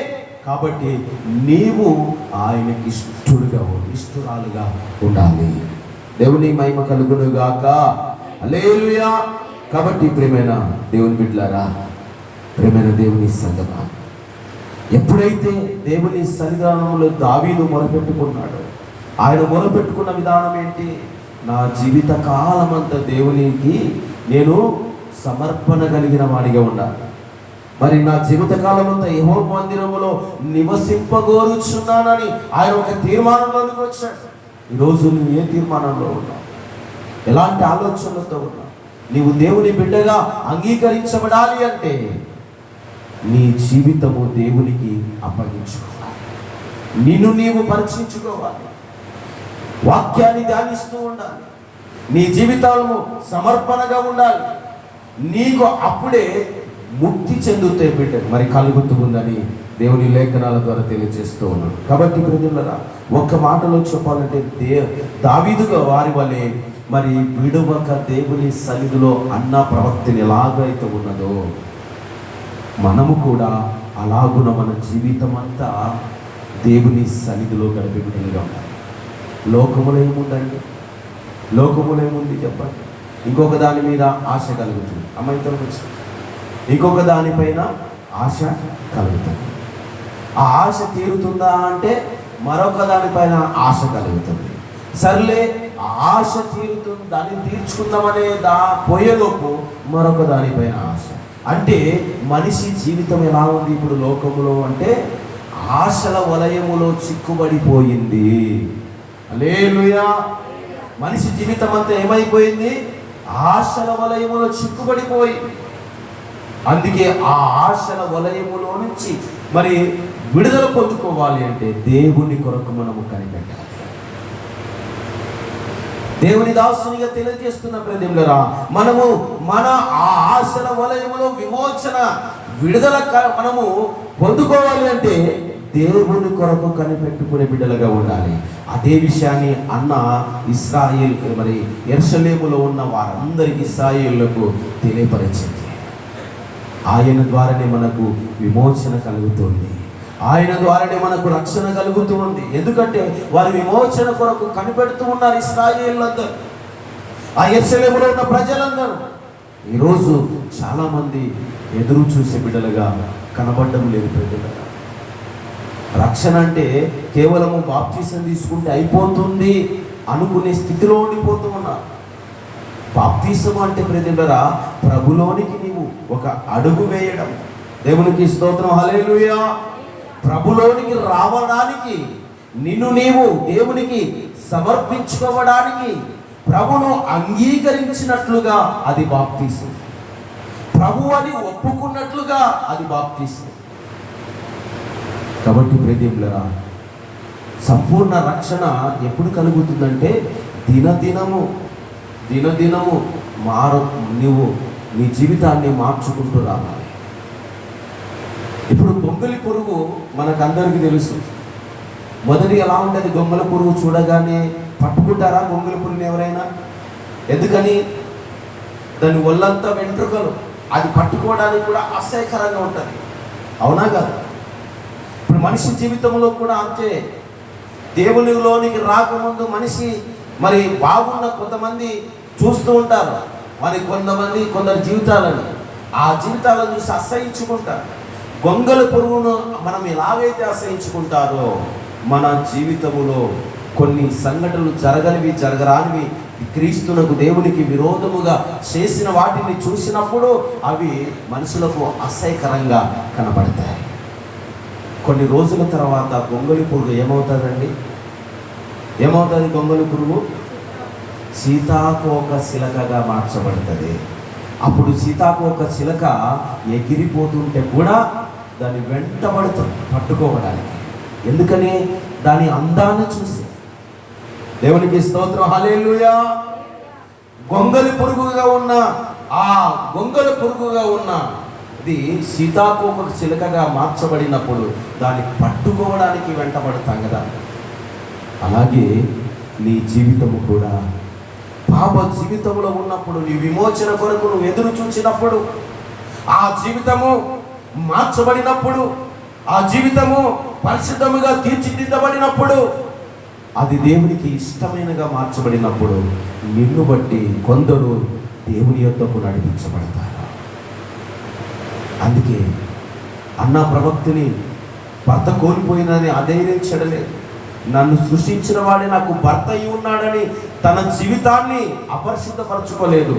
కాబట్టి నీవు ఆయనకి ఇష్టురాలుగా ఉండాలి. దేవుని మహిమ కలుగును గాక. హల్లెలూయా. కాబట్టి ప్రియమైన దేవుని బిడ్డలారా, ప్రియమైన దేవుని సంగమా, ఎప్పుడైతే దేవుని సన్నిధానంలో దావీదు మొరపెట్టుకున్నాడో, ఆయన మొరపెట్టుకున్న విధానం ఏంటి? నా జీవిత కాలమంతా దేవునికి నేను సమర్పణ కలిగిన వాడిగా ఉండాలి. మరి నా జీవిత కాలమంతా యెహోవా మందిరములో నివసింపగోరుచున్నానని ఆయన ఒక తీర్మానంలోనికి వచ్చాడు. ఈరోజు నువ్వు ఏ తీర్మానంలో ఉన్నావు? ఎలాంటి ఆలోచనలతో ఉన్నావు? నీవు దేవుని బిడ్డగా అంగీకరించబడాలి అంటే నీ జీవితము దేవునికి అప్పగించుకోవాలి. నిన్ను నీవు పరీక్షించుకోవాలి. వాక్యాన్ని ధ్యానిస్తూ ఉండాలి. నీ జీవితాలను సమర్పణగా ఉండాలి. నీకు అప్పుడే ముక్తి చెందుతే బిడ్డ మరి కలుగుతూ ఉందని దేవుని లేఖనాల ద్వారా తెలియజేస్తూ ఉన్నాడు. కాబట్టి ప్రజలరా, ఒక్క మాటలో చెప్పాలంటే దావీదుగా వారి వలె మరి విడువక దేవుని సన్నిధిలో అన్న ప్రవక్తని ఎలాగైతే ఉన్నదో మనము కూడా అలాగున మన జీవితం అంతా దేవుని సన్నిధిలో గడిపే బిడ్డలుగా ఉండాలి. లోకములో ఏముందండి? లోకములో ఏముంది చెప్పండి? ఇంకొక దాని మీద ఆశ కలుగుతుంది. అమ్మాయితో వచ్చి ఇంకొక దానిపైన ఆశ కలుగుతుంది. ఆ ఆశ తీరుతుందా అంటే మరొక దానిపైన ఆశ కలుగుతుంది. సర్లే ఆశ తీరుతుంది, దాన్ని తీర్చుకుందామనే పోయేలోపు మరొక దానిపైన ఆశ. అంటే మనిషి జీవితం ఎలా ఉంది ఇప్పుడు లోకములో అంటే ఆశల వలయములో చిక్కుబడిపోయింది. హల్లెలూయా. మనిషి జీవితం అంతా ఏమైపోయింది? ఆశల వలయములో చిక్కుబడిపోయింది. అందుకే ఆ ఆశల వలయములో నుంచి మరి విడుదల పొందుకోవాలి అంటే దేవుని కొరకు మనము కనిపెట్టాలి. దేవుని దాసునిగా తెలియజేస్తున్న ప్రజలరా, మనము మన ఆ ఆశల వలయములో విమోచన, విడుదల మనము పొందుకోవాలి అంటే దేవుని కొరకు కనిపెట్టుకునే బిడ్డలుగా ఉండాలి. అదే విషయాన్ని అన్న ఇశ్రాయేల్ మరి యెరూషలేములో ఉన్న వారందరికీ ఇశ్రాయేలులకు తెలియపరిచింది. ఆయన ద్వారానే మనకు విమోచన కలుగుతుంది. ఆయన ద్వారానే మనకు రక్షణ కలుగుతూ ఉంది. ఎందుకంటే వారి విమోచన కొరకు కనిపెడుతూ ఉన్నారు ఇశ్రాయేలులందరూ, ఆ యెరూషలేములో ఉన్న ప్రజలందరూ. ఈరోజు చాలామంది ఎదురు చూసే బిడ్డలుగా కనబడడం లేదు. ప్రజలుగా రక్షణ అంటే కేవలము బాప్తిసం తీసుకుంటే అయిపోతుంది అనుకునే స్థితిలో ఉండిపోతూ ఉన్నారు. బాప్తిసం అంటే ప్రజలరా ప్రభులోనికి నీవు ఒక అడుగు వేయడం. దేవునికి స్తోత్రం. హల్లెలూయా. ప్రభులోనికి రావడానికి, నిన్ను నీవు దేవునికి సమర్పించుకోవడానికి, ప్రభును అంగీకరించినట్లుగా అది బాప్తిసం. ప్రభు అని ఒప్పుకున్నట్లుగా అది బాప్తిసం. కాబట్టి ప్రియదేవులారా, సంపూర్ణ రక్షణ ఎప్పుడు కలుగుతుందంటే దినదినము నువ్వు నీ జీవితాన్ని మార్చుకుంటూ రావాలి. ఇప్పుడు బొంగలి పురుగు మనకందరికీ తెలుసు. మొదటి ఎలా ఉంటుంది? గొంగళ పురుగు చూడగానే పట్టుకుంటారా గొంగళ పురుగుని ఎవరైనా? ఎందుకని? దాని ఒళ్ళంతా వెంట్రుకలు, అది పట్టుకోవడానికి కూడా అసహ్యకరంగా ఉంటుంది. అవునా కాదు? ఇప్పుడు మనిషి జీవితంలో కూడా అంతే. దేవునిలోనికి రాకముందు మనిషి మరి బాగున్న కొంతమంది చూస్తూ ఉంటారు, మరి కొందరి జీవితాలను, ఆ జీవితాలను చూసి అసహించుకుంటారు. గొంగళ పురుగును మనం ఎలాగైతే అసహించుకుంటారో మన జీవితంలో కొన్ని సంఘటనలు జరగనివి జరగరానివి క్రీస్తునకు దేవునికి విరోధముగా చేసిన వాటిని చూసినప్పుడు అవి మనుషులకు అసహ్యకరంగా కనబడతాయి. కొన్ని రోజుల తర్వాత గొంగళి పురుగు ఏమవుతుందండి? ఏమవుతుంది? గొంగళి పురుగు సీతాకోక చిలకగా మార్చబడుతుంది. అప్పుడు సీతాకోక చిలక ఎగిరిపోతుంటే కూడా దాన్ని వెంటబడుతుంది పట్టుకోవడానికి. ఎందుకని? దాని అందాన్ని చూసి. దేవునికి స్తోత్రం, హల్లెలూయా. గొంగళి పురుగుగా ఉన్న ఇది సీతాకోక చిలకగా మార్చబడినప్పుడు దాన్ని పట్టుకోవడానికి వెంటబడతాం కదా. అలాగే నీ జీవితము కూడా పాప జీవితంలో ఉన్నప్పుడు, నీ విమోచన కొరకు నువ్వు ఎదురు చూచినప్పుడు, ఆ జీవితము మార్చబడినప్పుడు, ఆ జీవితము పరిశుద్ధముగా తీర్చిదిద్దబడినప్పుడు, అది దేవునికి ఇష్టమైనగా మార్చబడినప్పుడు నిన్ను బట్టి కొందరు దేవుని యొద్దకు నడిపించబడతారు. అందుకే అన్న ప్రవక్తిని భర్త కోల్పోయినని అధైర్యించడలేదు. నన్ను సృష్టించిన వాడే నాకు భర్త అయి ఉన్నాడని తన జీవితాన్ని అపరిశుద్ధపరచుకోలేదు,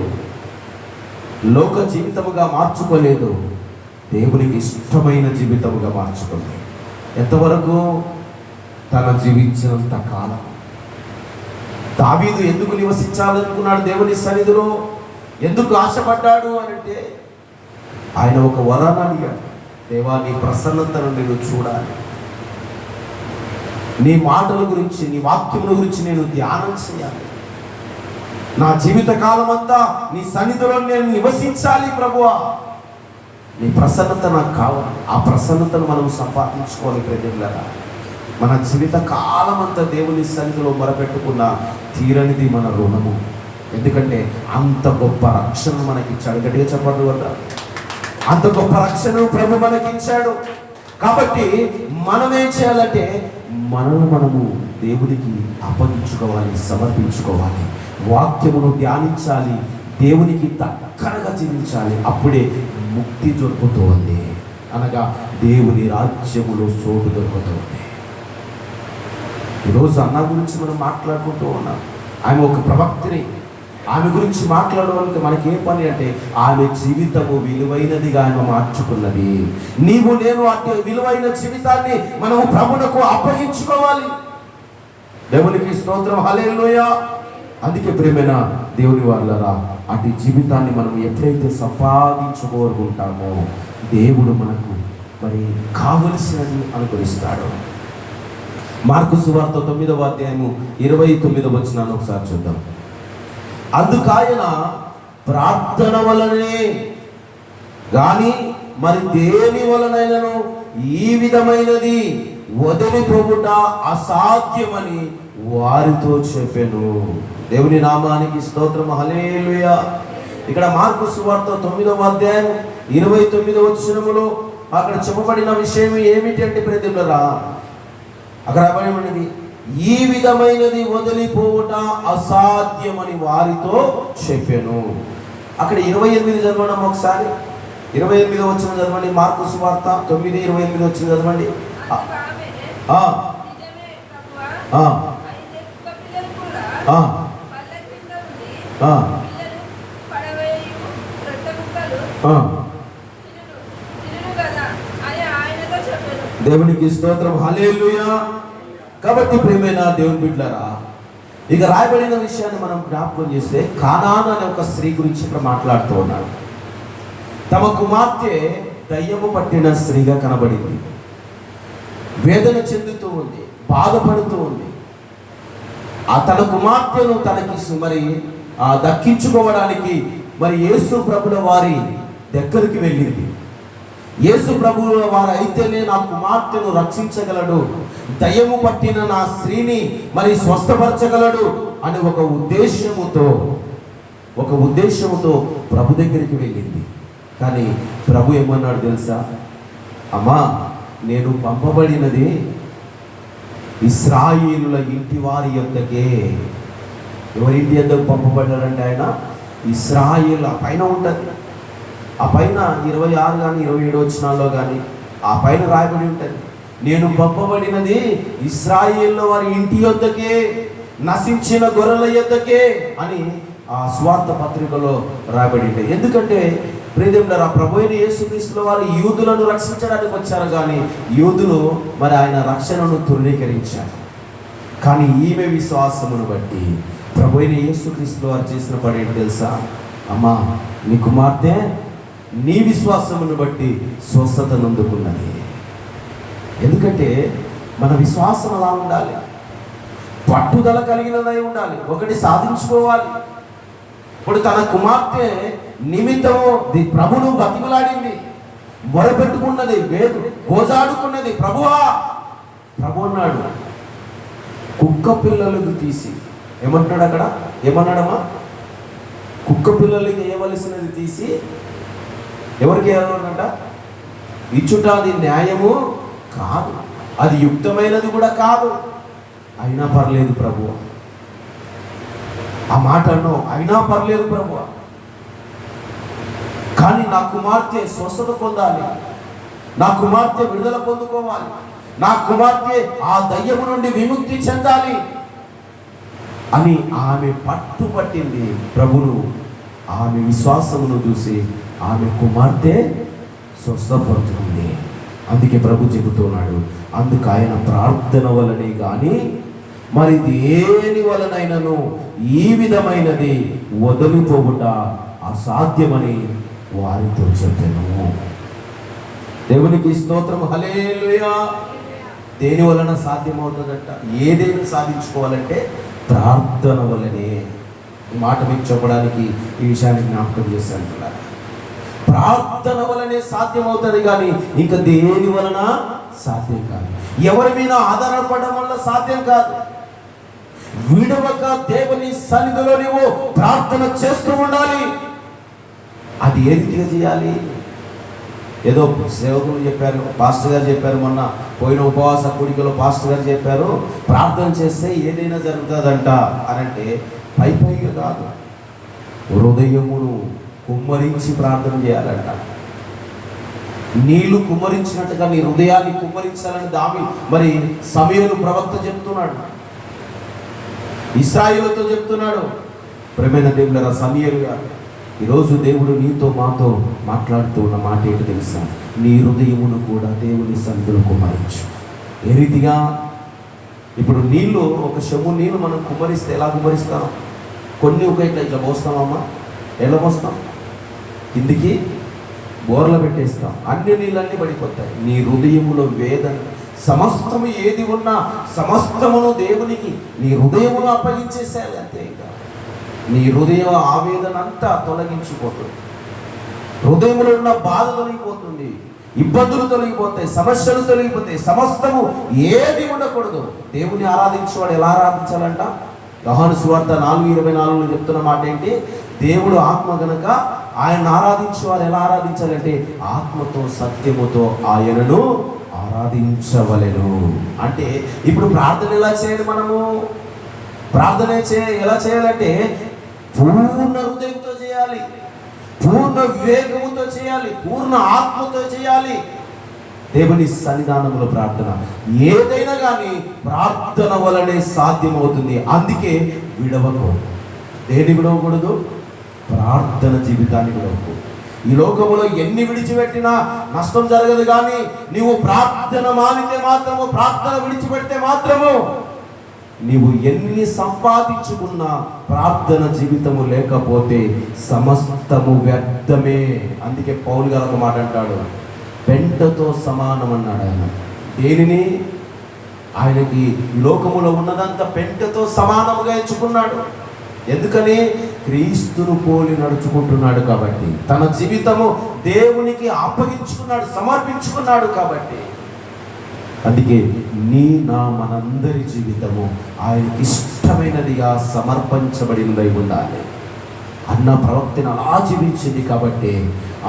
లోక జీవితముగా మార్చుకోలేదు, దేవునికి ఇష్టమైన జీవితముగా మార్చుకుంది. ఎంతవరకు? తన జీవించినంత కాలం. దావీదు ఎందుకు నివసించాలనుకున్నాడు దేవుని సన్నిధిలో? ఎందుకు ఆశపడ్డాడు అంటే ఆయన ఒక వరాన్ని అడిగాడు. దేవా, నీ ప్రసన్నతను నేను చూడాలి, నీ మాటల గురించి, నీ వాక్యముల గురించి నేను ధ్యానం చేయాలి, నా జీవిత కాలం అంతా నీ సన్నిధిలో నేను నివసించాలి ప్రభువా, నీ ప్రసన్నత నాకు కావాలి. ఆ ప్రసన్నతను మనం సంపాదించుకోవాలి. ప్రజలారా, మన జీవిత కాలం అంతా దేవుని సన్నిధిలో మొరపెట్టుకున్న తీరనిది మన రుణము. ఎందుకంటే అంత గొప్ప రక్షణ మనకి ఇచ్చాడు. గట్టిగా చెప్పండి వద్ద. అంత గొప్ప రక్షణ ప్రభు మనకి ఇచ్చాడు. కాబట్టి మనం ఏం చేయాలంటే మనము దేవునికి అప్పగించుకోవాలి, సమర్పించుకోవాలి, వాక్యమును ధ్యానించాలి, దేవునికి దగ్గరగా జీవించాలి. అప్పుడే ముక్తి దొరుకుతుంది, అనగా దేవుని రాజ్యములో చోటు దొరుకుతుంది. ఈరోజు అన్న గురించి మనం మాట్లాడుకుంటూ ఉన్నాం. ఆమె ఒక ప్రవక్తిని. ఆమె గురించి మాట్లాడడానికి మనకి ఏ పని అంటే ఆమె జీవితము విలువైనదిగా ఆమె మార్చుకున్నది. నీవు నేను అట్టి విలువైన జీవితాన్ని మనము ప్రభువునకు అప్పగించుకోవాలి. దేవునికి స్తోత్రం, హల్లెలూయా. అందుకే ప్రియమైన దేవుని వాళ్ళరా, అటు జీవితాన్ని మనం ఎప్పుడైతే సంపాదించుకోరుకుంటామో దేవుడు మనకు మరి కావలసినది అనుగ్రహిస్తాడు. మార్కు సువార్త 9వ అధ్యాయము 29వ వచనాన్ని ఒకసారి చూద్దాం. అందుకాయన ప్రార్థన వలనే గాని మరి దేని వలనైనను ఈ విధమైనది వదిలిపోవుట అసాధ్యమని వారితో చెప్పెను. దేవుని నామానికి స్తోత్రం, హల్లెలూయా. ఇక్కడ మార్కు సువార్త 9వ అధ్యాయం 29వ వచనములో అక్కడ చెప్పబడిన విషయం ఏమిటి అంటే ప్రతిమరా, అక్కడ రాబడినది ఈ విధమైనది వదిలిపోవుట అసాధ్యమని వారితో చెప్పాను. అక్కడ 28 చదవడం ఒకసారి. 28వ వచనం చదవండి. మార్కు సువార్త 9:28 వచ్చింది చదవండి. దేవునికి స్తోత్రం, హల్లెలూయా. కాబట్టి ప్రియమైన దేవుని బిడ్డలారా, ఇక రాయబడిన విషయాన్ని మనం జ్ఞాపకం చేస్తే కానాను అనే ఒక స్త్రీ గురించి ఇక్కడ మాట్లాడుతూ ఉన్నాడు. తమ కుమార్తె దయ్యము పట్టిన స్త్రీగా కనబడింది. వేదన చెందుతూ ఉంది, బాధపడుతూ ఉంది. తన కుమార్తెను తనకి మరి దక్కించుకోవడానికి మరి యేసు ప్రభుల వారి దగ్గరికి వెళ్ళింది. యేసు ప్రభువుల వారు అయితేనే నా కుమార్తెను రక్షించగలడు, దయ్యము పట్టిన నా స్త్రీని మరి స్వస్థపరచగలడు అని ఒక ఉద్దేశముతో ప్రభు దగ్గరికి వెళ్ళింది. కానీ ప్రభు ఏమన్నాడు తెలుసా? అమ్మా, నేను పంపబడినది ఇశ్రాయేలుల ఇంటి వారి యొద్దకే. ఎవరింటి యొద్దకు పంపబడ్డాడంటే ఆయన ఇశ్రాయేల్. ఆ పైన ఉంటుంది, ఆ పైన 26 కానీ 27 వచనాల్లో కానీ ఆ పైన రాయబడి ఉంటుంది, నేను పంపబడినది ఇశ్రాయేల్ వారి ఇంటి యొద్దకే, నశించిన గొర్రెల యొద్దకే అని ఆ స్వార్థ పత్రికలో రాయబడి ఉంటుంది. ఎందుకంటే ప్రియదేవులారా, ప్రభు అయిన యేసుక్రీస్తుల వారు యూదులను రక్షించడానికి వచ్చారు, కానీ యూదులు మరి ఆయన రక్షణను తృణీకరించారు. కానీ ఈమె విశ్వాసమును బట్టి ప్రభు అయిన యేసుక్రీస్తుల వారు చేసిన పని ఏంటి తెలుసా? అమ్మా, నీ కుమార్తె నీ విశ్వాసమును బట్టి స్వస్థత నందుకున్నది. ఎందుకంటే మన విశ్వాసం అలా ఉండాలి, పట్టుదల కలిగినదై ఉండాలి, ఒకటి సాధించుకోవాలి. ఇప్పుడు తన కుమార్తె నిమిత్తము ప్రభును బతిమలాడింది, మొరపెట్టుకున్నది, గోజాడుకున్నది. ప్రభువా, ప్రభు అన్నాడు, కుక్క పిల్లలకు తీసి ఏమంటాడు అక్కడ? ఏమన్నాడమ్మా? కుక్క పిల్లలకి వేయవలసినది తీసి ఎవరికి వేయాలంట? ఇచ్చుట అది న్యాయము కాదు, అది యుక్తమైనది కూడా కాదు. అయినా పర్లేదు ప్రభు, ఆ మాట అన్నావు, అయినా పర్లేదు ప్రభు, కానీ నా కుమార్తె స్వస్థత పొందాలి, నా కుమార్తె విడుదల పొందుకోవాలి, నా కుమార్తె ఆ దయ్యము నుండి విముక్తి చెందాలి అని ఆమె పట్టుపట్టింది ప్రభును. ఆమె విశ్వాసమును చూసి ఆమె కుమార్తె స్వస్థపడుతుంది. అందుకే ప్రభు చెబుతున్నాడు, అందుకు ఆయన ప్రార్థన వలనే కానీ మరి దేని వలనైనను ఈ విధమైనది వదిలిపోవుట అసాధ్యమని వారితో చెప్పాను. దేవునికి స్తోత్రం, హల్లెలూయా. దేని వలన సాధ్యమవుతుందంట? ఏదైనా సాధించుకోవాలంటే ప్రార్థన వలనే. ఈ మాట మీకు చెప్పడానికి ఈ విషయాన్ని జ్ఞాపకం చేశాను. ప్రార్థన వలనే సాధ్యమవుతుంది, కానీ ఇంకా దేని వలన సాధ్యం కాదు. ఎవరి మీద ఆధారపడడం వల్ల సాధ్యం కాదు. విడవక దేవుని సన్నిధిలో నీవు ప్రార్థన చేస్తూ ఉండాలి. అది ఏ రీతిగా చేయాలి? ఏదో సేవకులు చెప్పారు, పాస్టర్ గారు చెప్పారు, మొన్న పోయిన ఉపవాస కూడికలో పాస్టర్ గారు చెప్పారు, ప్రార్థన చేస్తే ఏదైనా జరుగుతుందంట అని. అంటే పైగా కాదు, హృదయమును కుమ్మరించి ప్రార్థన చేయాలంట. నీళ్లు కుమ్మరించినట్టుగా నీ హృదయాన్ని కుమ్మరించాలని మరి సమూయేలు ప్రవక్త చెప్తున్నాడు, ఇశ్రాయేలుతో చెప్తున్నాడు. ప్రియమైన దేవులారా, సమూయేలు గారు, ఈరోజు దేవుడు నీతో మాతో మాట్లాడుతూ ఉన్న మాట ఏంటి తెలుసా? నీ హృదయమును కూడా దేవుని సన్నిధిలో కుమ్మరించు. ఏ రీతిగా? ఇప్పుడు నీళ్ళు, ఒక చెంబు నీళ్ళు మనం కుమ్మరిస్తే ఎలా కుమ్మరిస్తాం? కొన్ని ఒక ఇట్లా పోస్తామమ్మా, ఎలా పోస్తాం? కిందికి బోర్ల పెట్టేస్తాం, అన్ని నీళ్ళన్నీ పడిపోతాయి. నీ హృదయములో వేదన, సమస్తము ఏది ఉన్నా సమస్తమును దేవునికి నీ హృదయమును అప్పగించేసేయాలి. అంతే. ఇంకా నీ హృదయ ఆవేదన అంతా తొలగించిపోతుంది, హృదయంలో ఉన్న బాధ తొలగిపోతుంది, ఇబ్బందులు తొలగిపోతాయి, సమస్యలు తొలగిపోతాయి. సమస్తము ఏది ఉండకూడదు. దేవుని ఆరాధించేవాడు ఎలా ఆరాధించాలంట? యోహాను సువార్త 4:24 చెప్తున్న మాట ఏంటి? దేవుడు ఆత్మ గనక ఆయన ఆరాధించేవారు ఎలా ఆరాధించాలంటే ఆత్మతో సత్యముతో ఆయనను ఆరాధించవలెను. అంటే ఇప్పుడు ప్రార్థన ఎలా చేయాలి? మనము ప్రార్థన ఎలా చేయాలంటే పూర్ణ హృదయంతో చేయాలి, పూర్ణ వివేకముతో చేయాలి, పూర్ణ ఆత్మతో చేయాలి. దేవుని సన్నిధానంలో ప్రార్థన ఏదైనా కానీ ప్రార్థన వలనే సాధ్యమవుతుంది. అందుకే విడవకు. దేని విడవకూడదు? ప్రార్థన జీవితాన్ని విడవకు. ఈ లోకములో ఎన్ని విడిచిపెట్టినా నష్టం జరగదు, కానీ నీవు ప్రార్థన మానితే మాత్రము, ప్రార్థన విడిచిపెడితే మాత్రము నీవు ఎన్ని సంపాదించుకున్నా ప్రార్థన జీవితము లేకపోతే సమస్తము వ్యర్థమే. అందుకే పౌలు గారు ఒక మాట అంటాడు, పెంటతో సమానం అన్నాడు ఆయన. దేనిని? ఆయనకి ఈ లోకములో ఉన్నదంతా పెంటతో సమానముగా ఎంచుకున్నాడు. ఎందుకని? క్రీస్తును పోలి నడుచుకుంటున్నాడు కాబట్టి, తన జీవితము దేవునికి అప్పగించుకున్నాడు, సమర్పించుకున్నాడు కాబట్టి. అందుకే మనందరి జీవితము ఆయనకి ఇష్టమైనదిగా సమర్పించబడినదై ఉండాలి. అన్న ప్రవక్తను అలా జీవించింది కాబట్టి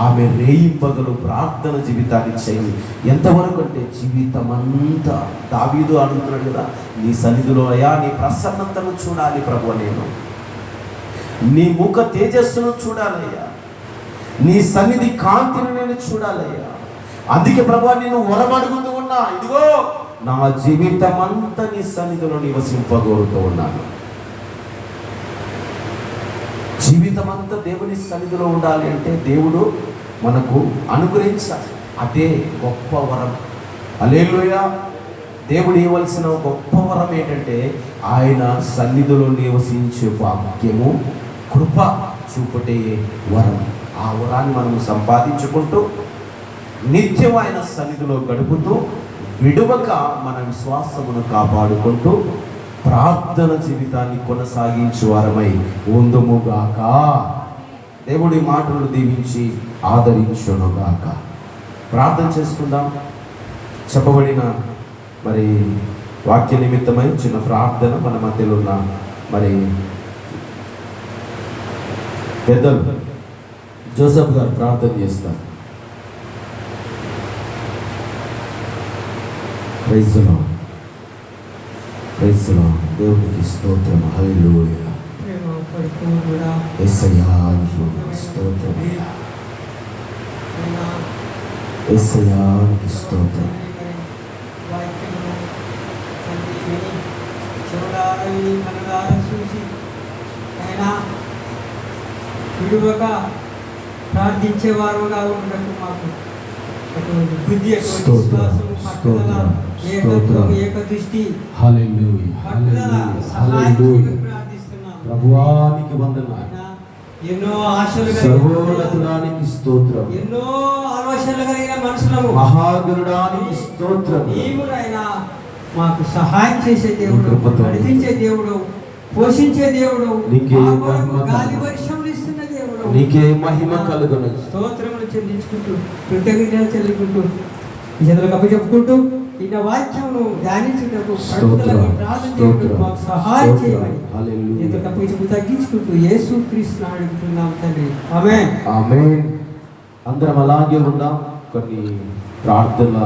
ఆమె రేయింపగలు ప్రార్థన జీవితాన్ని చేయి. ఎంతవరకు అంటే జీవితం అంతా. దావీదు అడుగుతున్నాడు కదా, నీ సన్నిధిలో అయ్యా నీ ప్రసన్నతను చూడాలి ప్రభు, నేను నీ ముఖ తేజస్సును చూడాలయ్యా, నీ సన్నిధి కాంతిని నేను చూడాలయ్యా. అందుకే ప్రభు నేను వరమడుగుతూ ఉన్నా, ఇదిగో నా జీవితం అంతా నీ సన్నిధిలో నివసింపగోరుతూ ఉన్నాను. జీవితం అంతా దేవుని సన్నిధిలో ఉండాలి అంటే దేవుడు మనకు అనుగ్రహించాలి. అదే గొప్ప వరం. హల్లెలూయా. దేవుడు ఇవ్వవలసిన గొప్ప వరం ఏంటంటే ఆయన సన్నిధిలో నివసించే భాగ్యము, కృప చూపటే వరం. ఆ వరాన్ని మనము సంపాదించుకుంటూ నిత్యం ఆయన సన్నిధిలో గడుపుతూ విడువక మన విశ్వాసమును కాపాడుకుంటూ ప్రార్థన జీవితాన్ని కొనసాగించే వారమై ఉందుముగాక. దేవుడి మాటలు దీవించి ఆదరించునుగాక. ప్రార్థన చేసుకుందాం. చెప్పబడిన మరి వాక్య నిమిత్తమై చిన్న ప్రార్థన మన మధ్యలో ఉన్న మరి పెద్దలు జోసెఫ్ గారు ప్రార్థన చేస్తారు. Praise the lord. Praise the lord. దేవునికి స్తోత్రం. హల్లెలూయా. యేసయ్యా నీకు స్తోత్రం. యేసయ్యా నీకు స్తోత్రం. విడువక ప్రార్థించేవారుగా ఉండటం మాకు అటువంటి బుద్ధి, ఏకదృష్టి ప్రభువానికి వందనాలు. ఎన్నో ఆశలు, సర్వోన్నతుడానికి స్తోత్రం. ఎన్నో ఆలోచనలు కలిగిన మనుషులము, మహాగరుడానికి స్తోత్రం. నీవు ఆయన మాకు సహాయం చేసే దేవుడు, నడిపించే దేవుడు, పోషించే దేవుడు, గాలి వర్షములు ఇస్తున్న దేవుడు, నీకే మహిమ కలుగును. స్తోత్రములు చెల్లించుకుంటూ కృతజ్ఞతలు చెల్లించుకుంటూ ఇతరులకు అప్పచెప్పుకుంటూ ఇన్న వాక్యమును ధ్యానించుటకు మాకు సహాయం చేయమని ఇతరులకు అప్పచెప్పు తగ్గించుకుంటూ యేసు క్రీస్తు అడుగుతున్నాం తండ్రి. ఆమేన్. ఆమేన్. అందరం అలాగే ఉందాం. కొన్ని ప్రార్థనల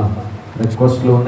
రిక్వెస్ట్లు ఉన్నాయి.